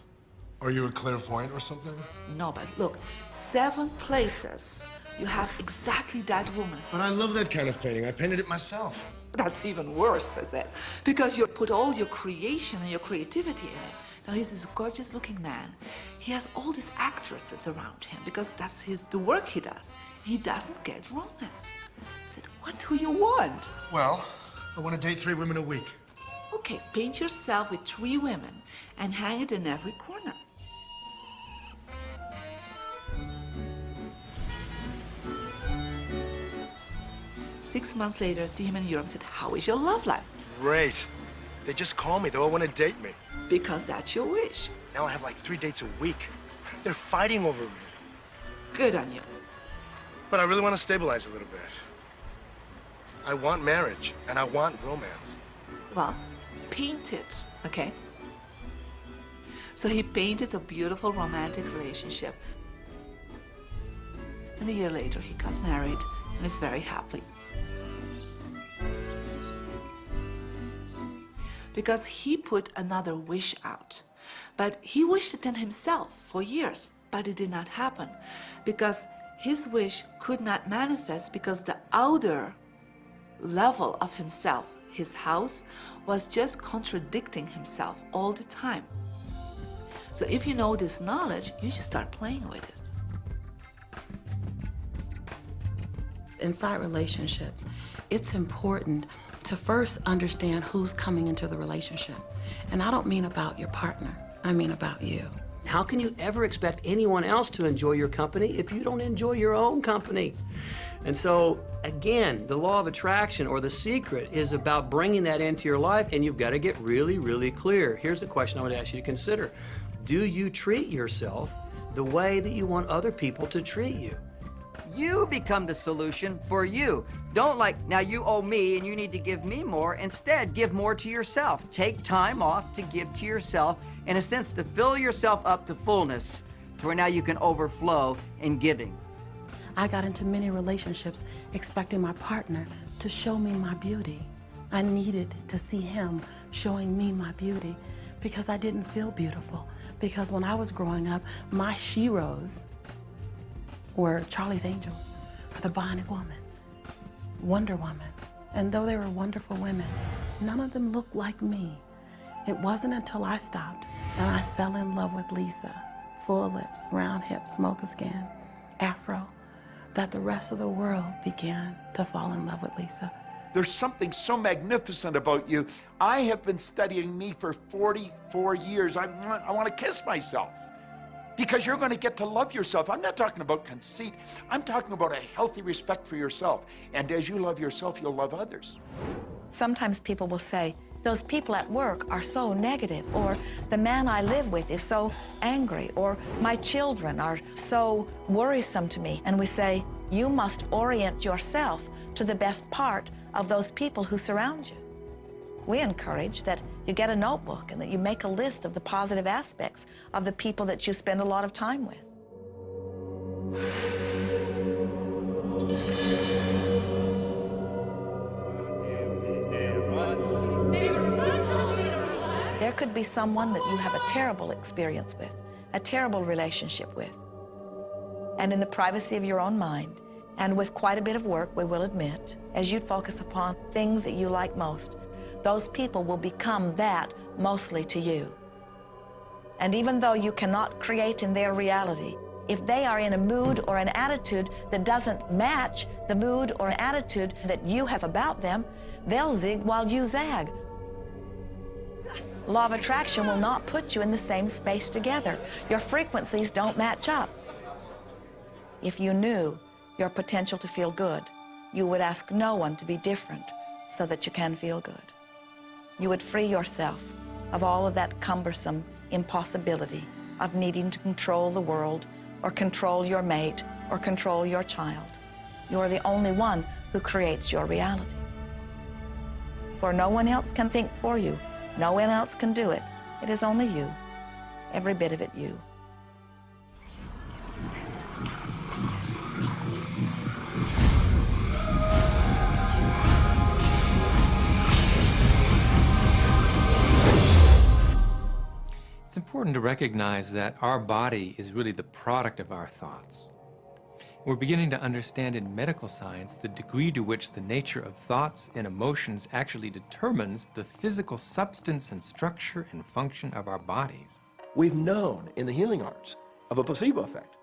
[SPEAKER 23] Are you a clairvoyant or something?
[SPEAKER 15] No, but look, 7 places you have exactly that woman.
[SPEAKER 23] But I love that kind of painting. I painted it myself.
[SPEAKER 15] That's even worse, I said, because you put all your creation and your creativity in it. Now, he's this gorgeous-looking man. He has all these actresses around him because that's the work he does. He doesn't get romance. I said, what do you want?
[SPEAKER 23] Well, I want to date 3 women a week.
[SPEAKER 15] Okay, paint yourself with 3 women and hang it in every corner. 6 months later, I see him in Europe and said, how is your love life?
[SPEAKER 23] Great. They just call me. They all want to date me.
[SPEAKER 15] Because that's your wish.
[SPEAKER 23] Now I have like 3 dates a week. They're fighting over me.
[SPEAKER 15] Good on you.
[SPEAKER 23] But I really want to stabilize a little bit. I want marriage, and I want romance.
[SPEAKER 15] Well, paint it, okay? So he painted a beautiful romantic relationship. And a year later, he got married and is very happy. Because he put another wish out. But he wished it in himself for years, but it did not happen. Because his wish could not manifest because the outer level of himself, his house, was just contradicting himself all the time. So if you know this knowledge, you should start playing with it.
[SPEAKER 6] Inside relationships, it's important to first understand who's coming into the relationship. And I don't mean about your partner, I mean about you.
[SPEAKER 18] How can you ever expect anyone else to enjoy your company if you don't enjoy your own company? And so, again, the law of attraction or the secret is about bringing that into your life, and you've got to get really, really clear. Here's the question I would ask you to consider. Do you treat yourself the way that you want other people to treat you?
[SPEAKER 19] You become the solution for you. Don't now you owe me and you need to give me more. Instead, give more to yourself. Take time off to give to yourself, in a sense, to fill yourself up to fullness, to where now you can overflow in giving.
[SPEAKER 6] I got into many relationships expecting my partner to show me my beauty. I needed to see him showing me my beauty because I didn't feel beautiful. Because when I was growing up, my sheroes were Charlie's Angels, the Bionic Woman, Wonder Woman. And though they were wonderful women, none of them looked like me. It wasn't until I stopped and I fell in love with Lisa, full lips, round hips, mocha skin, afro, that the rest of the world began to fall in love with Lisa.
[SPEAKER 3] There's something so magnificent about you. I have been studying me for 44 years. I want to kiss myself. Because you're going to get to love yourself. I'm not talking about conceit. I'm talking about a healthy respect for yourself. And as you love yourself, you'll love others.
[SPEAKER 2] Sometimes people will say, those people at work are so negative, or the man I live with is so angry, or my children are so worrisome to me. And we say, you must orient yourself to the best part of those people who surround you. We encourage that you get a notebook and that you make a list of the positive aspects of the people that you spend a lot of time with. There could be someone that you have a terrible experience with, a terrible relationship with. And in the privacy of your own mind, and with quite a bit of work, we will admit, as you focus upon things that you like most, those people will become that mostly to you. And even though you cannot create in their reality, if they are in a mood or an attitude that doesn't match the mood or an attitude that you have about them, they'll zig while you zag. Law of attraction will not put you in the same space together. Your frequencies don't match up. If you knew your potential to feel good, you would ask no one to be different so that you can feel good. You would free yourself of all of that cumbersome impossibility of needing to control the world or control your mate or control your child. You're the only one who creates your reality. For no one else can think for you. No one else can do it. It is only you. Every bit of it you.
[SPEAKER 22] It's important to recognize that our body is really the product of our thoughts. We're beginning to understand in medical science the degree to which the nature of thoughts and emotions actually determines the physical substance and structure and function of our bodies.
[SPEAKER 14] We've known in the healing arts of a placebo effect.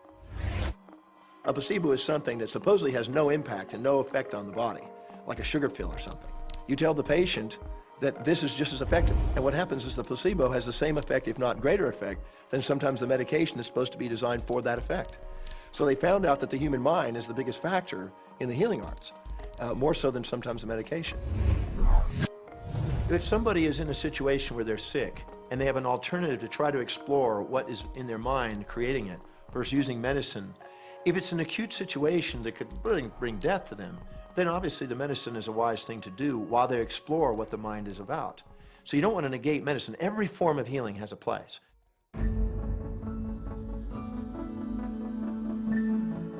[SPEAKER 14] A placebo is something that supposedly has no impact and no effect on the body, like a sugar pill or something. You tell the patient that this is just as effective. And what happens is the placebo has the same effect, if not greater effect, than sometimes the medication is supposed to be designed for that effect. So they found out that the human mind is the biggest factor in the healing arts. more so than sometimes the medication. If somebody is in a situation where they're sick and they have an alternative to try to explore what is in their mind creating it versus using medicine, if it's an acute situation that could bring death to them, then obviously the medicine is a wise thing to do while they explore what the mind is about. So you don't want to negate medicine. Every form of healing has a place.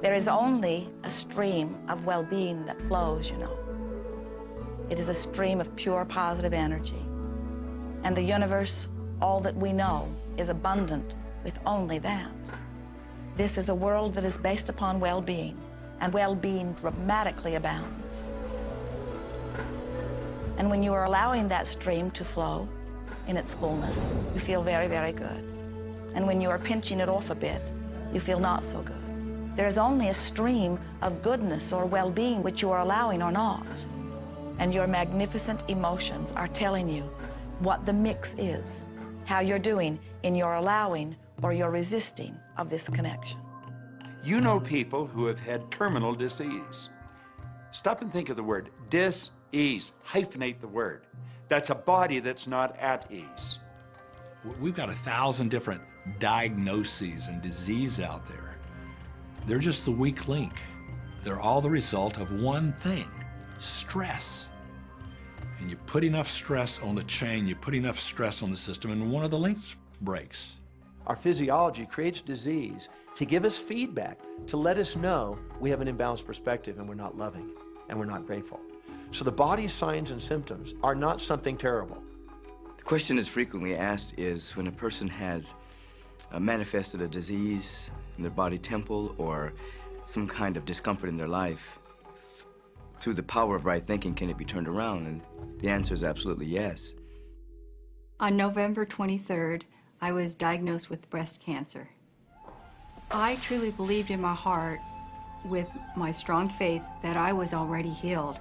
[SPEAKER 2] There is only a stream of well-being that flows, you know. It is a stream of pure positive energy. And the universe, all that we know, is abundant with only that. This is a world that is based upon well-being, and well-being dramatically abounds. And when you are allowing that stream to flow in its fullness, you feel very, very good. And when you are pinching it off a bit, you feel not so good. There is only a stream of goodness or well-being which you are allowing or not. And your magnificent emotions are telling you what the mix is, how you're doing in your allowing or your resisting of this connection.
[SPEAKER 3] You know people who have had terminal disease. Stop and think of the word dis-ease. Hyphenate the word. That's a body that's not at ease.
[SPEAKER 1] We've got 1,000 different diagnoses and disease out there. They're just the weak link. They're all the result of one thing: stress. And you put enough stress on the chain, you put enough stress on the system, and one of the links breaks.
[SPEAKER 14] Our physiology creates disease to give us feedback, to let us know we have an imbalanced perspective and we're not loving and we're not grateful. So the body's signs and symptoms are not something terrible.
[SPEAKER 7] The question that's frequently asked is when a person has manifested a disease in their body temple or some kind of discomfort in their life, through the power of right thinking, can it be turned around? And the answer is absolutely yes.
[SPEAKER 21] On November 23rd, I was diagnosed with breast cancer. I truly believed in my heart, with my strong faith, that I was already healed.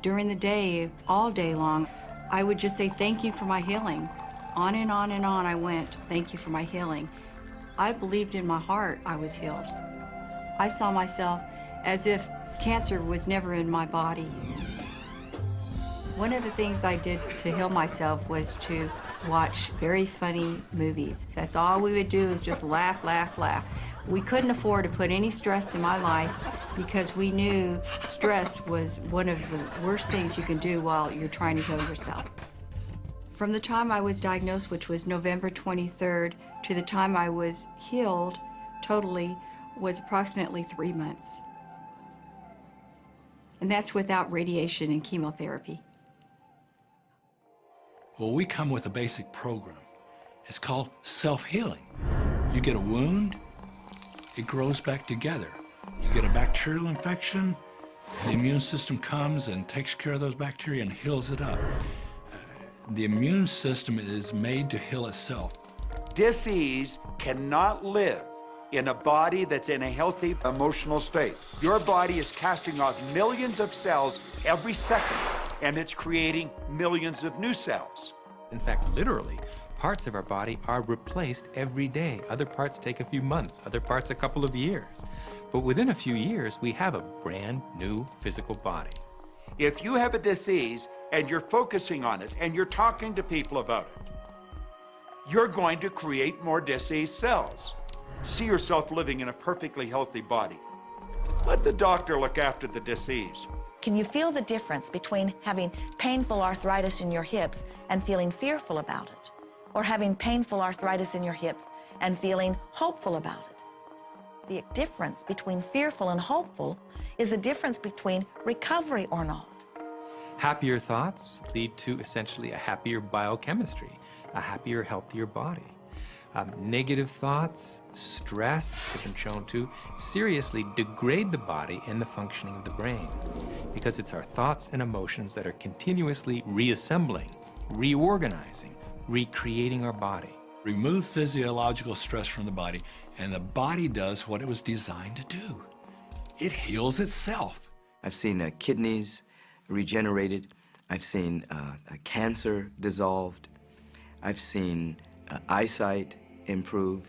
[SPEAKER 21] During the day, all day long, I would just say, thank you for my healing. On and on and on I went, thank you for my healing. I believed in my heart I was healed. I saw myself as if cancer was never in my body. One of the things I did to heal myself was to watch very funny movies. That's all we would do, is just laugh, laugh, laugh. We couldn't afford to put any stress in my life because we knew stress was one of the worst things you can do while you're trying to heal yourself. From the time I was diagnosed, which was November 23rd, to the time I was healed totally was approximately 3 months. And that's without radiation and chemotherapy.
[SPEAKER 1] Well, we come with a basic program. It's called self-healing. You get a wound, it grows back together. You get a bacterial infection, the immune system comes and takes care of those bacteria and heals it up. The immune system is made to heal itself.
[SPEAKER 3] Dis-ease cannot live in a body that's in a healthy emotional state. Your body is casting off millions of cells every second, and it's creating millions of new cells.
[SPEAKER 22] In fact, literally, parts of our body are replaced every day. Other parts take a few months, other parts a couple of years. But within a few years, we have a brand new physical body.
[SPEAKER 3] If you have a disease and you're focusing on it and you're talking to people about it, you're going to create more disease cells. See yourself living in a perfectly healthy body. Let the doctor look after the disease.
[SPEAKER 2] Can you feel the difference between having painful arthritis in your hips and feeling fearful about it, or having painful arthritis in your hips and feeling hopeful about it? The difference between fearful and hopeful is the difference between recovery or not.
[SPEAKER 22] Happier thoughts lead to essentially a happier biochemistry, a happier, healthier body. Negative thoughts, stress, has been shown to seriously degrade the body and the functioning of the brain, because it's our thoughts and emotions that are continuously reassembling, reorganizing, recreating our body.
[SPEAKER 1] Remove physiological stress from the body, and the body does what it was designed to do. It heals itself.
[SPEAKER 7] I've seen kidneys regenerated. I've seen cancer dissolved. I've seen eyesight improve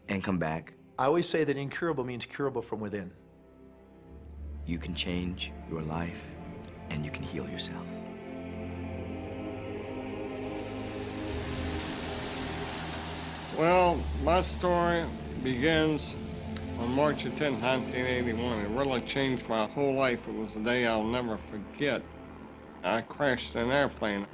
[SPEAKER 7] and come back.
[SPEAKER 14] I always say that incurable means curable from within.
[SPEAKER 7] You can change your life and you can heal yourself.
[SPEAKER 8] Well, my story begins on March 10, 1981. It really changed my whole life. It was a day I'll never forget. I crashed an airplane.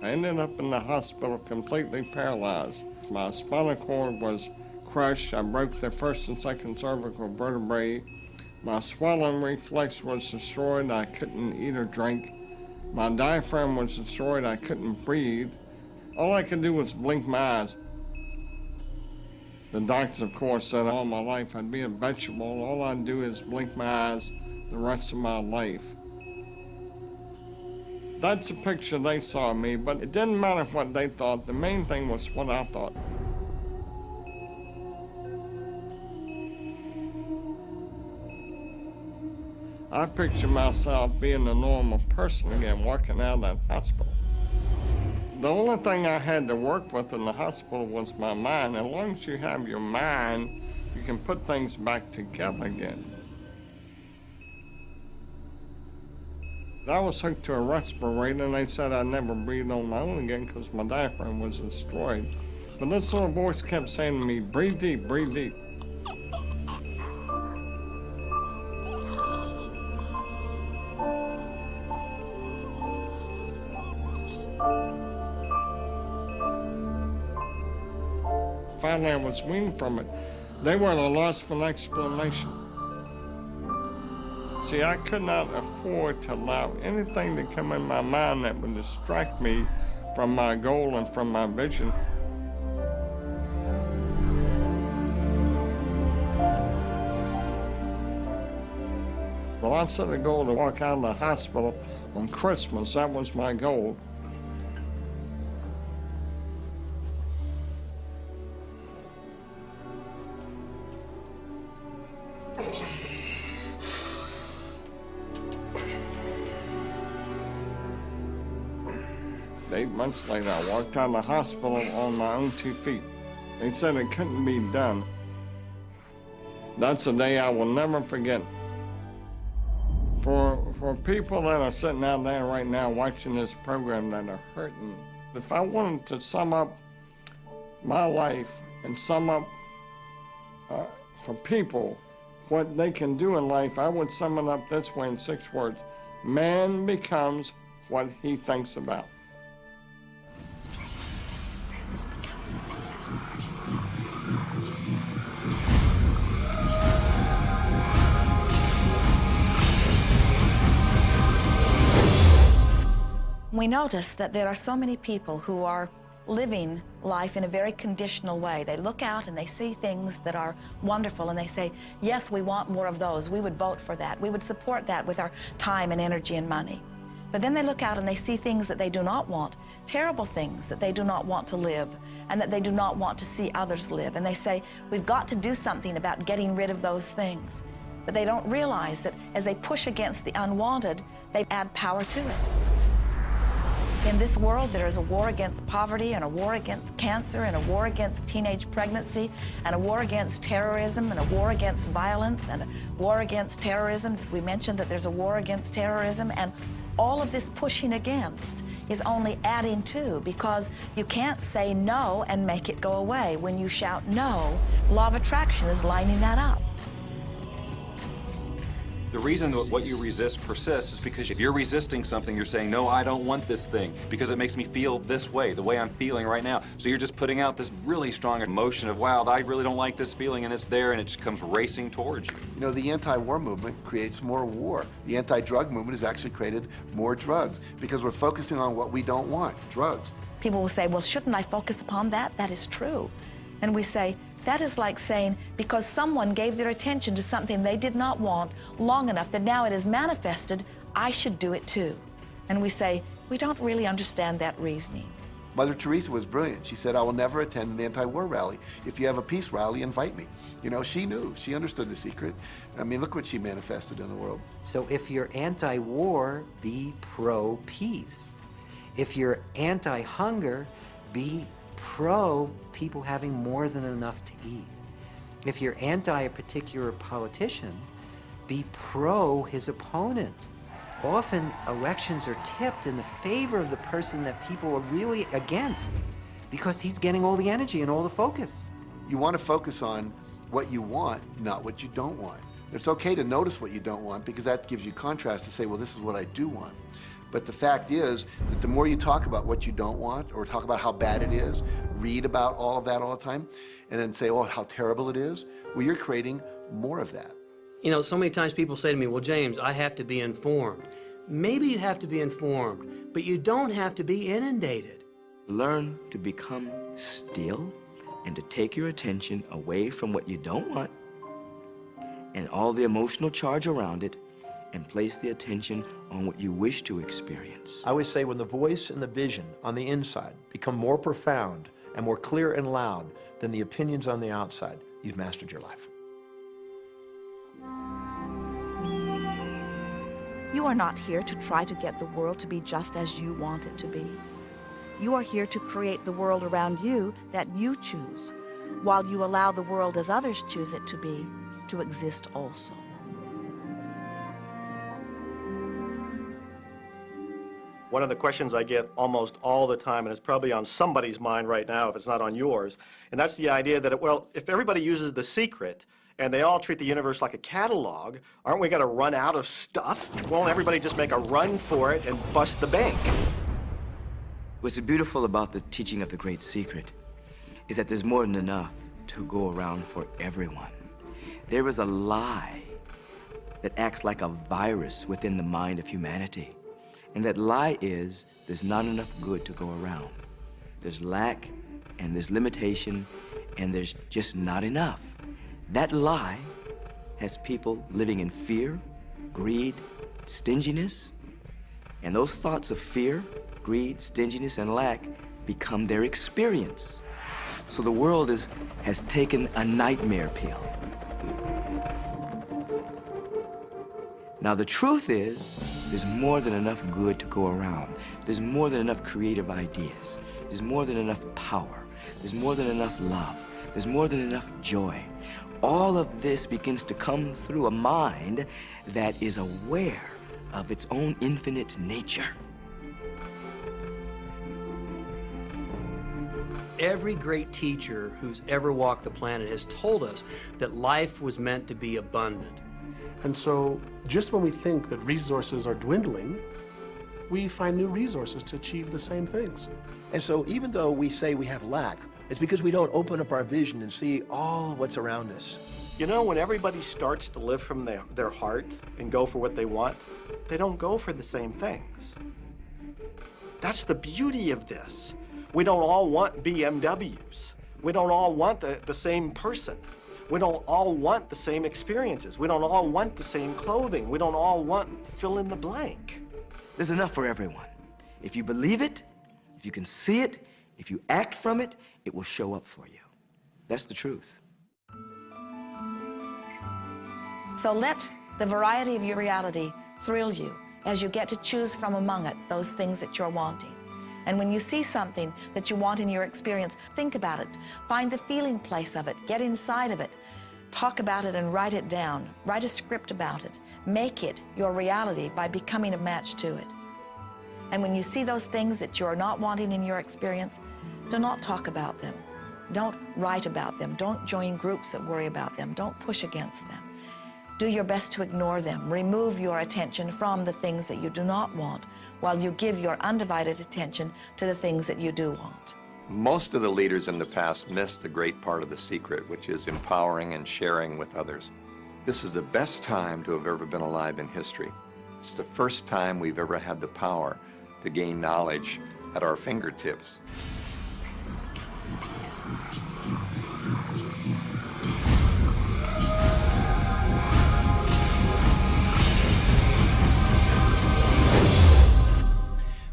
[SPEAKER 8] I ended up in the hospital completely paralyzed. My spinal cord was crushed. I broke the first and second cervical vertebrae. My swallowing reflex was destroyed. I couldn't eat or drink. My diaphragm was destroyed. I couldn't breathe. All I could do was blink my eyes. The doctors, of course, said all my life I'd be a vegetable. All I'd do is blink my eyes the rest of my life. That's the picture they saw of me, but it didn't matter what they thought. The main thing was what I thought. I picture myself being a normal person again, walking out of that hospital. The only thing I had to work with in the hospital was my mind. As long as you have your mind, you can put things back together again. I was hooked to a respirator, and they said I'd never breathe on my own again because my diaphragm was destroyed. But this little voice kept saying to me, breathe deep, breathe deep. Finally, I was weaned from it. They were at a loss for an explanation. See, I could not afford to allow anything to come in my mind that would distract me from my goal and from my vision. Well, I set a goal to walk out of the hospital on Christmas. That was my goal. Months later, I walked out of the hospital on my own 2 feet. They said it couldn't be done. That's a day I will never forget. For people that are sitting out there right now watching this program that are hurting, if I wanted to sum up my life and sum up for people what they can do in life, I would sum it up this way in 6 words. Man becomes what he thinks about.
[SPEAKER 2] We notice that there are so many people who are living life in a very conditional way. They look out and they see things that are wonderful and they say, yes, we want more of those. We would vote for that. We would support that with our time and energy and money. But then they look out and they see things that they do not want, terrible things that they do not want to live and that they do not want to see others live. And they say, we've got to do something about getting rid of those things. But they don't realize that as they push against the unwanted, they add power to it. In this world, there is a war against poverty and a war against cancer and a war against teenage pregnancy and a war against terrorism and a war against violence and a war against terrorism. Did we mention that there's a war against terrorism? And all of this pushing against is only adding to, because you can't say no and make it go away. When you shout no, law of attraction is lining that up.
[SPEAKER 9] The reason that what you resist persists is because if you're resisting something, you're saying, no, I don't want this thing because it makes me feel this way, the way I'm feeling right now. So you're just putting out this really strong emotion of, wow, I really don't like this feeling, and it's there, and it just comes racing towards you.
[SPEAKER 17] You know, the anti-war movement creates more war. The anti-drug movement has actually created more drugs because we're focusing on what we don't want, drugs.
[SPEAKER 2] People will say, well, shouldn't I focus upon that? That is true. And we say, that is like saying, because someone gave their attention to something they did not want long enough that now it is manifested, I should do it too. And we say, we don't really understand that reasoning.
[SPEAKER 17] Mother Teresa was brilliant. She said, I will never attend an anti-war rally. If you have a peace rally, invite me. You know, she knew. She understood the secret. I mean, look what she manifested in the world.
[SPEAKER 10] So if you're anti-war, be pro-peace.
[SPEAKER 4] If you're anti-hunger, be pro people having more than enough to eat. If you're anti a particular politician, be pro his opponent. Often elections are tipped in the favor of the person that people are really against because he's getting all the energy and all the focus.
[SPEAKER 17] You want to focus on what you want, not what you don't want. It's okay to notice what you don't want because that gives you contrast to say, well, this is what I do want. But the fact is that the more you talk about what you don't want or talk about how bad it is, read about all of that all the time, and then say, oh, how terrible it is, well, you're creating more of that.
[SPEAKER 18] You know, so many times people say to me, well, James, I have to be informed. Maybe you have to be informed, but you don't have to be inundated.
[SPEAKER 7] Learn to become still and to take your attention away from what you don't want and all the emotional charge around it and place the attention on what you wish to experience.
[SPEAKER 14] I always say when the voice and the vision on the inside become more profound and more clear and loud than the opinions on the outside, you've mastered your life.
[SPEAKER 2] You are not here to try to get the world to be just as you want it to be. You are here to create the world around you that you choose, while you allow the world as others choose it to be, to exist also.
[SPEAKER 12] One of the questions I get almost all the time, and it's probably on somebody's mind right now if it's not on yours, and that's the idea that, well, if everybody uses The Secret and they all treat the universe like a catalog, aren't we going to run out of stuff? Won't everybody just make a run for it and bust the bank?
[SPEAKER 7] What's beautiful about the teaching of the Great Secret is that there's more than enough to go around for everyone. There is a lie that acts like a virus within the mind of humanity. And that lie is there's not enough good to go around. There's lack, and there's limitation, and there's just not enough. That lie has people living in fear, greed, stinginess, and those thoughts of fear, greed, stinginess, and lack become their experience. So the world has taken a nightmare pill. Now the truth is, there's more than enough good to go around. There's more than enough creative ideas. There's more than enough power. There's more than enough love. There's more than enough joy. All of this begins to come through a mind that is aware of its own infinite nature.
[SPEAKER 18] Every great teacher who's ever walked the planet has told us that life was meant to be abundant.
[SPEAKER 5] And so just when we think that resources are dwindling, we find new resources to achieve the same things.
[SPEAKER 14] And so even though we say we have lack, it's because we don't open up our vision and see all what's around us.
[SPEAKER 12] You know, when everybody starts to live from their heart and go for what they want, they don't go for the same things. That's the beauty of this. We don't all want BMWs. We don't all want the same person. We don't all want the same experiences. We don't all want the same clothing. We don't all want fill in the blank.
[SPEAKER 7] There's enough for everyone. If you believe it, if you can see it, if you act from it, it will show up for you. That's the truth.
[SPEAKER 2] So let the variety of your reality thrill you as you get to choose from among it those things that you're wanting. And when you see something that you want in your experience, think about it. Find the feeling place of it. Get inside of it. Talk about it and write it down. Write a script about it. Make it your reality by becoming a match to it. And when you see those things that you're not wanting in your experience, do not talk about them. Don't write about them. Don't join groups that worry about them. Don't push against them. Do your best to ignore them. Remove your attention from the things that you do not want while you give your undivided attention to the things that you do want.
[SPEAKER 10] Most of the leaders in the past missed the great part of the secret, which is empowering and sharing with others. This is the best time to have ever been alive in history. It's the first time we've ever had the power to gain knowledge at our fingertips.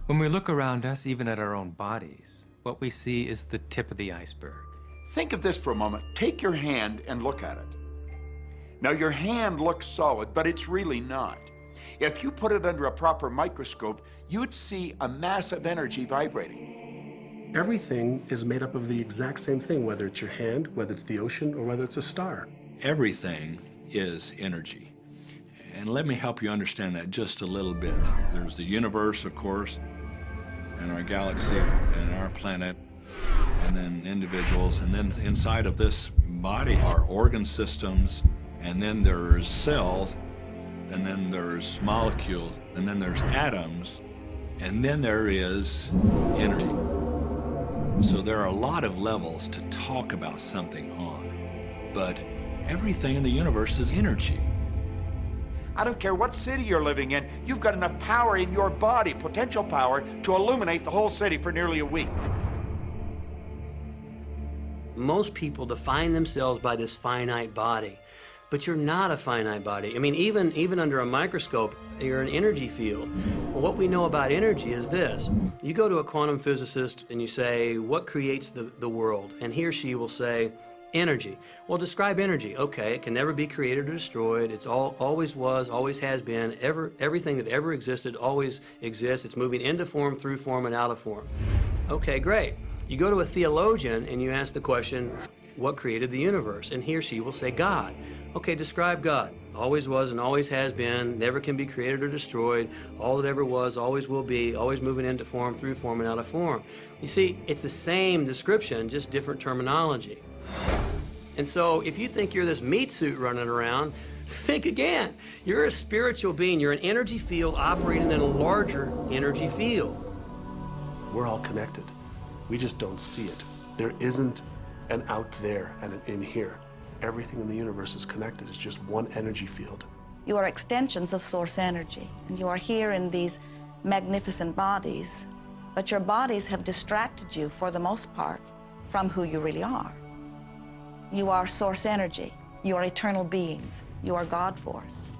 [SPEAKER 22] When we look around us, even at our own bodies, what we see is the tip of the iceberg.
[SPEAKER 3] Think of this for a moment. Take your hand and look at it. Now, your hand looks solid, but it's really not. If you put it under a proper microscope, you'd see a mass of energy vibrating.
[SPEAKER 5] Everything is made up of the exact same thing, whether it's your hand, whether it's the ocean, or whether it's a star.
[SPEAKER 1] Everything is energy. And let me help you understand that just a little bit. There's the universe, of course, and our galaxy, and our planet, and then individuals, and then inside of this body are organ systems, and then there's cells, and then there's molecules, and then there's atoms, and then there is energy. So there are a lot of levels to talk about something on, but everything in the universe is energy.
[SPEAKER 3] I don't care what city you're living in, you've got enough power in your body, potential power, to illuminate the whole city for nearly a week.
[SPEAKER 18] Most people define themselves by this finite body, but you're not a finite body. I mean, even under a microscope, you're an energy field. Well, what we know about energy is this. You go to a quantum physicist and you say, what creates the world? And he or she will say, energy. Well, describe energy. Okay, it can never be created or destroyed. It's always was, always has been. Everything that ever existed always exists. It's moving into form, through form, and out of form. Okay, great. You go to a theologian and you ask the question, what created the universe? And he or she will say, God. Okay, describe God. Always was and always has been, never can be created or destroyed, all that ever was, always will be, always moving into form, through form, and out of form. You see, it's the same description, just different terminology. And so if you think you're this meat suit running around, think again. You're a spiritual being. You're an energy field operating in a larger energy field.
[SPEAKER 5] We're all connected. We just don't see it. There isn't an out there and an in here. Everything in the universe is connected. It's just one energy field.
[SPEAKER 2] You are extensions of source energy, and you are here in these magnificent bodies, but your bodies have distracted you, for the most part, from who you really are. You are source energy. You are eternal beings. You are God force.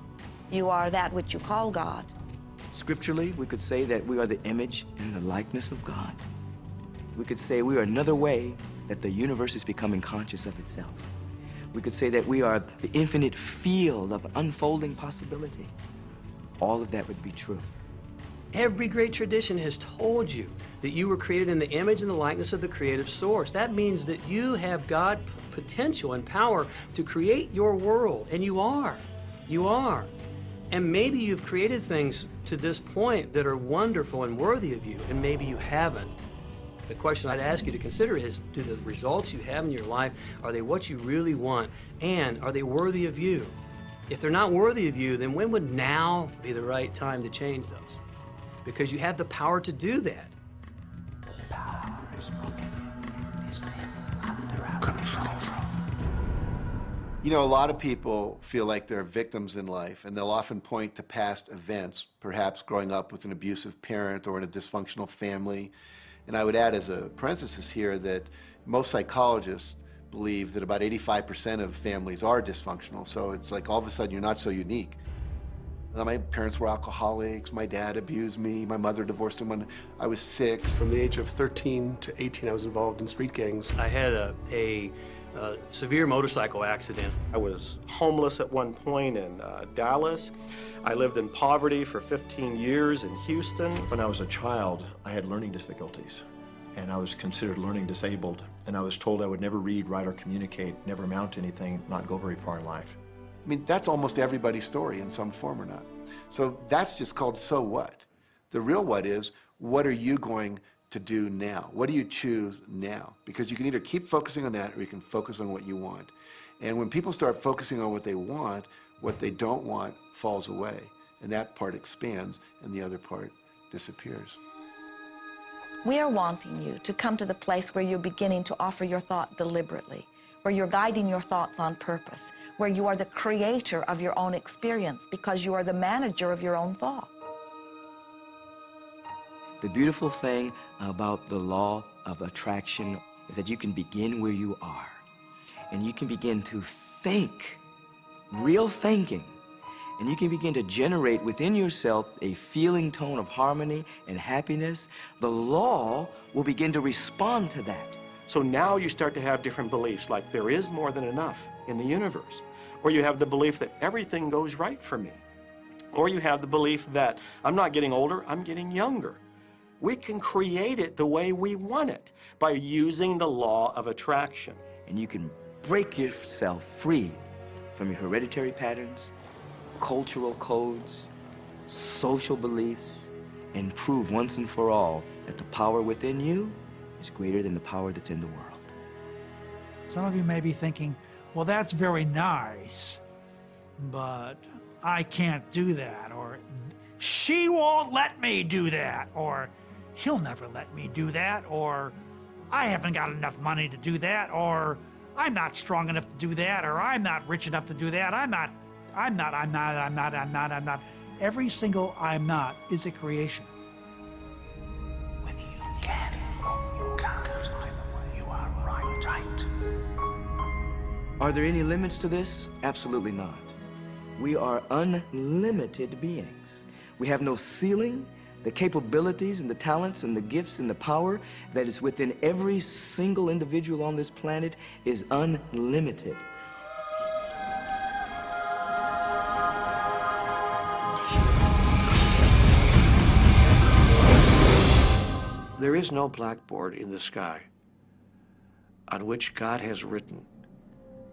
[SPEAKER 2] You are that which you call God.
[SPEAKER 7] Scripturally, we could say that we are the image and the likeness of God. We could say we are another way that the universe is becoming conscious of itself. We could say that we are the infinite field of unfolding possibility. All of that would be true.
[SPEAKER 18] Every great tradition has told you that you were created in the image and the likeness of the creative source. That means that you have God potential and power to create your world, and you are. You are. And maybe you've created things to this point that are wonderful and worthy of you, and maybe you haven't. The question I'd ask you to consider is, do the results you have in your life, are they what you really want? And are they worthy of you? If they're not worthy of you, then when would now be the right time to change those? Because you have the power to do that.
[SPEAKER 5] The power is broken. Is under our control.
[SPEAKER 17] You know, a lot of people feel like they're victims in life, and they'll often point to past events, perhaps growing up with an abusive parent or in a dysfunctional family. And I would add as a parenthesis here that most psychologists believe that about 85% of families are dysfunctional. So it's like all of a sudden you're not so unique. My parents were alcoholics, my dad abused me, my mother divorced him when I was 6.
[SPEAKER 5] From the age of 13 to 18, I was involved in street gangs.
[SPEAKER 18] I had a severe motorcycle accident.
[SPEAKER 12] I was homeless at one point in Dallas. I lived in poverty for 15 years in Houston.
[SPEAKER 14] When I was a child, I had learning difficulties, and I was considered learning disabled, and I was told I would never read, write, or communicate, never amount to anything, not go very far in life.
[SPEAKER 17] I mean, that's almost everybody's story in some form or not. So that's just called so what. The real what is, what are you going to do now? What do you choose now? Because you can either keep focusing on that or you can focus on what you want. And when people start focusing on what they want, what they don't want falls away. And that part expands and the other part disappears.
[SPEAKER 2] We are wanting you to come to the place where you're beginning to offer your thought deliberately, where you're guiding your thoughts on purpose, where you are the creator of your own experience because you are the manager of your own thoughts.
[SPEAKER 7] The beautiful thing about the law of attraction is that you can begin where you are, and you can begin to think, real thinking, and you can begin to generate within yourself a feeling tone of harmony and happiness. The law will begin to respond to that.
[SPEAKER 12] So now you start to have different beliefs, like there is more than enough in the universe, or you have the belief that everything goes right for me, Or you have the belief that I'm not getting older, I'm getting younger. We can create it the way we want it by using the law of attraction.
[SPEAKER 7] And you can break yourself free from your hereditary patterns, cultural codes, social beliefs, and prove once and for all that the power within you is greater than the power that's in the world.
[SPEAKER 11] Some of you may be thinking, well, that's very nice, but I can't do that, or she won't let me do that, or he'll never let me do that, or I haven't got enough money to do that, or I'm not strong enough to do that, or I'm not rich enough to do that, I'm not. Every single I'm not is a creation.
[SPEAKER 16] Whether you can or you can't, you are right.
[SPEAKER 7] Are there any limits to this? Absolutely not. We are unlimited beings. We have no ceiling. The capabilities and the talents and the gifts and the power that is within every single individual on this planet is unlimited.
[SPEAKER 12] There is no blackboard in the sky on which God has written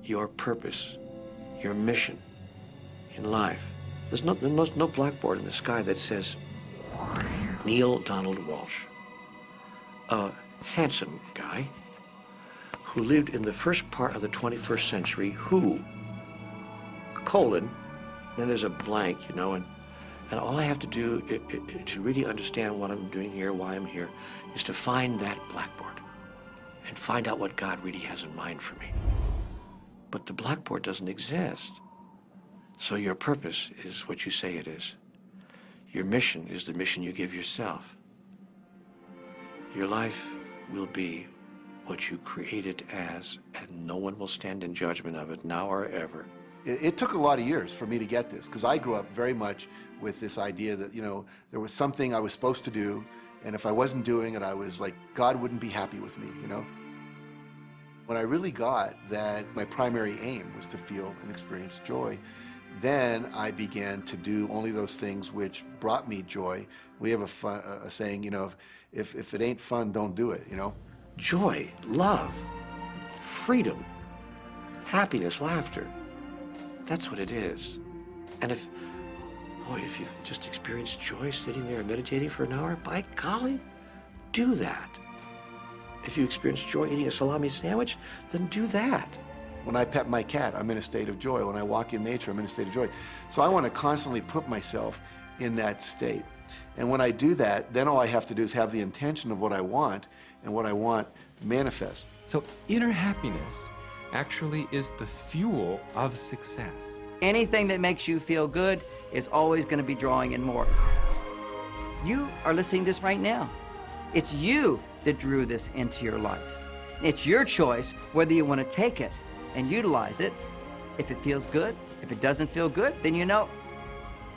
[SPEAKER 12] your purpose, your mission in life. There's no blackboard in the sky that says, Neil Donald Walsh, a handsome guy who lived in the first part of the 21st century, who, colon, then there's a blank, you know, and all I have to do to really understand what I'm doing here, why I'm here, is to find that blackboard and find out what God really has in mind for me. But the blackboard doesn't exist. So your purpose is what you say it is. Your mission is the mission you give yourself. Your life will be what you create it as, and no one will stand in judgment of it, now or ever.
[SPEAKER 17] It took a lot of years for me to get this, because I grew up very much with this idea that, you know, there was something I was supposed to do, and if I wasn't doing it, I was like, God wouldn't be happy with me, you know? When I really got that my primary aim was to feel and experience joy, then I began to do only those things which brought me joy. We have a saying, you know, if it ain't fun, don't do it, you know?
[SPEAKER 12] Joy, love, freedom, happiness, laughter. That's what it is. And if you've just experienced joy sitting there and meditating for an hour, by golly, do that. If you experience joy eating a salami sandwich, then do that.
[SPEAKER 17] When I pet my cat, I'm in a state of joy. When I walk in nature, I'm in a state of joy. So I want to constantly put myself in that state. And when I do that, then all I have to do is have the intention of what I want, and what I want manifest.
[SPEAKER 22] So inner happiness actually is the fuel of success.
[SPEAKER 19] Anything that makes you feel good is always going to be drawing in more. You are listening to this right now. It's you that drew this into your life. It's your choice whether you want to take it and utilize it. If it feels good, if it doesn't feel good, then you know,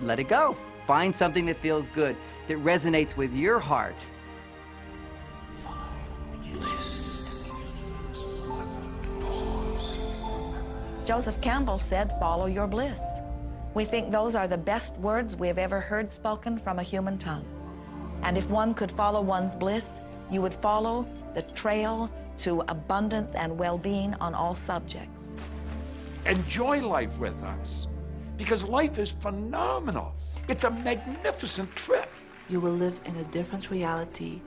[SPEAKER 19] let it go. Find something that feels good, that resonates with your heart.
[SPEAKER 2] Joseph Campbell said, follow your bliss. We think those are the best words we have ever heard spoken from a human tongue. And if one could follow one's bliss, you would follow the trail to abundance and well-being on all subjects.
[SPEAKER 3] Enjoy life with us, because life is phenomenal. It's a magnificent trip.
[SPEAKER 15] You will live in a different reality,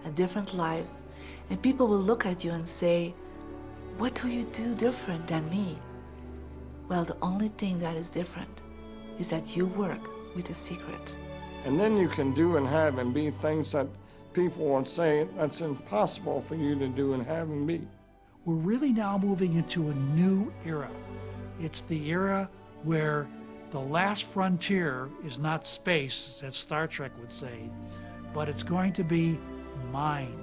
[SPEAKER 15] a different life, and people will look at you and say, what do you do different than me? Well, the only thing that is different is that you work with the secret.
[SPEAKER 8] And then you can do and have and be things that people would say that's impossible for you to do and have and be.
[SPEAKER 11] We're really now moving into a new era. It's the era where the last frontier is not space, as Star Trek would say, but it's going to be mind.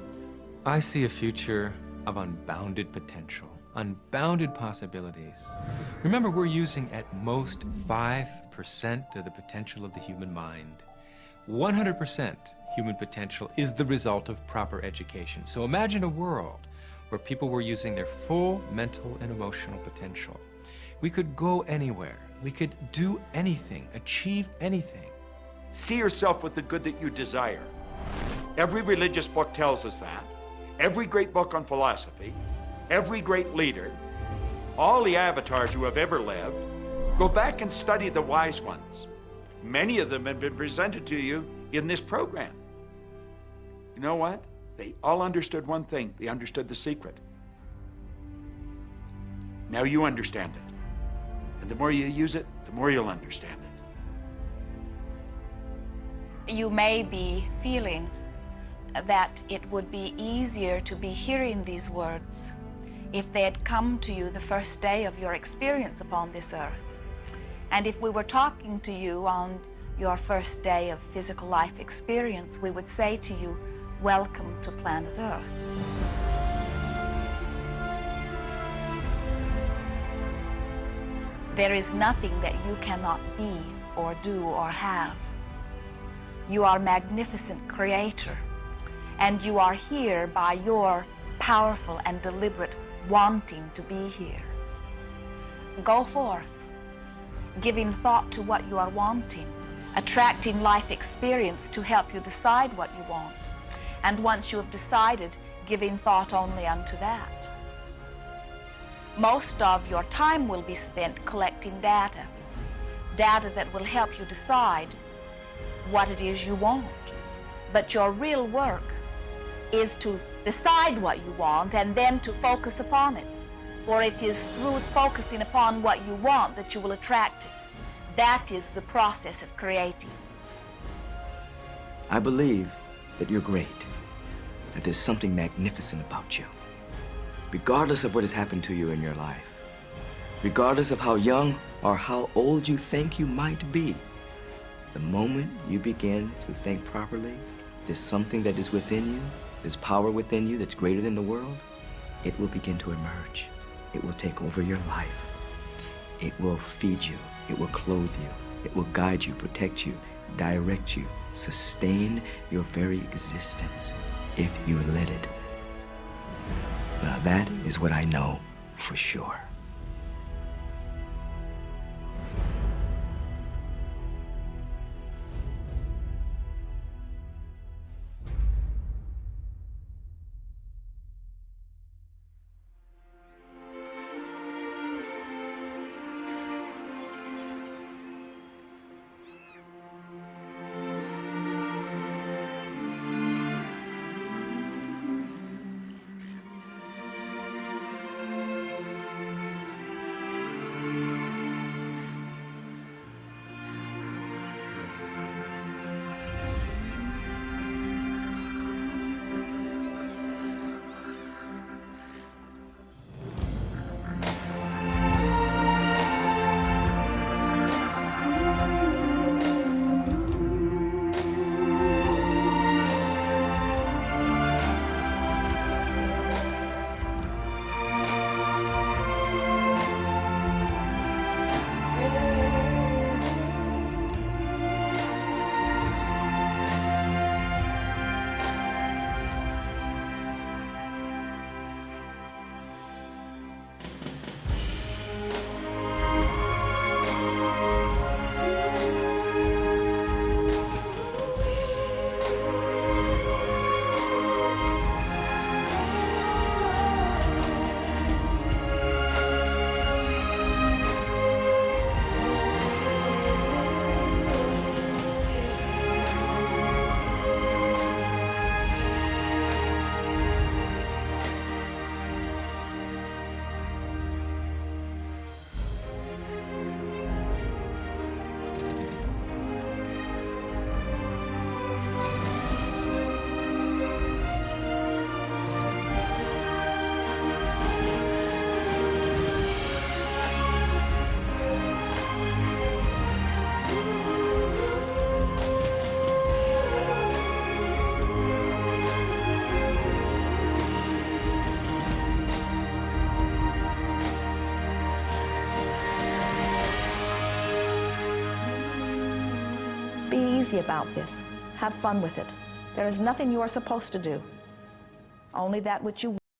[SPEAKER 22] I see a future of unbounded potential, unbounded possibilities. Remember, we're using at most 5% of the potential of the human mind. 100% human potential is the result of proper education. So imagine a world where people were using their full mental and emotional potential. We could go anywhere, We could do anything, achieve anything.
[SPEAKER 3] See yourself with the good that you desire. Every religious book tells us that. Every great book on philosophy, every great leader, all the avatars who have ever lived. Go back and study the wise ones. Many of them have been presented to you in this program. You know what? They all understood one thing. They understood the secret. Now you understand it. And the more you use it, the more you'll understand it.
[SPEAKER 2] You may be feeling that it would be easier to be hearing these words if they had come to you the first day of your experience upon this earth. And if we were talking to you on your first day of physical life experience, we would say to you, welcome to planet Earth. There is nothing that you cannot be or do or have. You are a magnificent creator, and you are here by your powerful and deliberate wanting to be here. Go forth, giving thought to what you are wanting, attracting life experience to help you decide what you want, and once you have decided, giving thought only unto that. Most of your time will be spent collecting data that will help you decide what it is you want. But your real work is to decide what you want and then to focus upon it. For it is through focusing upon what you want that you will attract it. That is the process of creating.
[SPEAKER 7] I believe that you're great, that there's something magnificent about you. Regardless of what has happened to you in your life, regardless of how young or how old you think you might be, the moment you begin to think properly, there's something that is within you, there's power within you that's greater than the world, it will begin to emerge. It will take over your life. It will feed you. It will clothe you. It will guide you, protect you, direct you, sustain your very existence if you let it. Now that is what I know for sure.
[SPEAKER 2] About this. Have fun with it. There is nothing you are supposed to do. Only that which you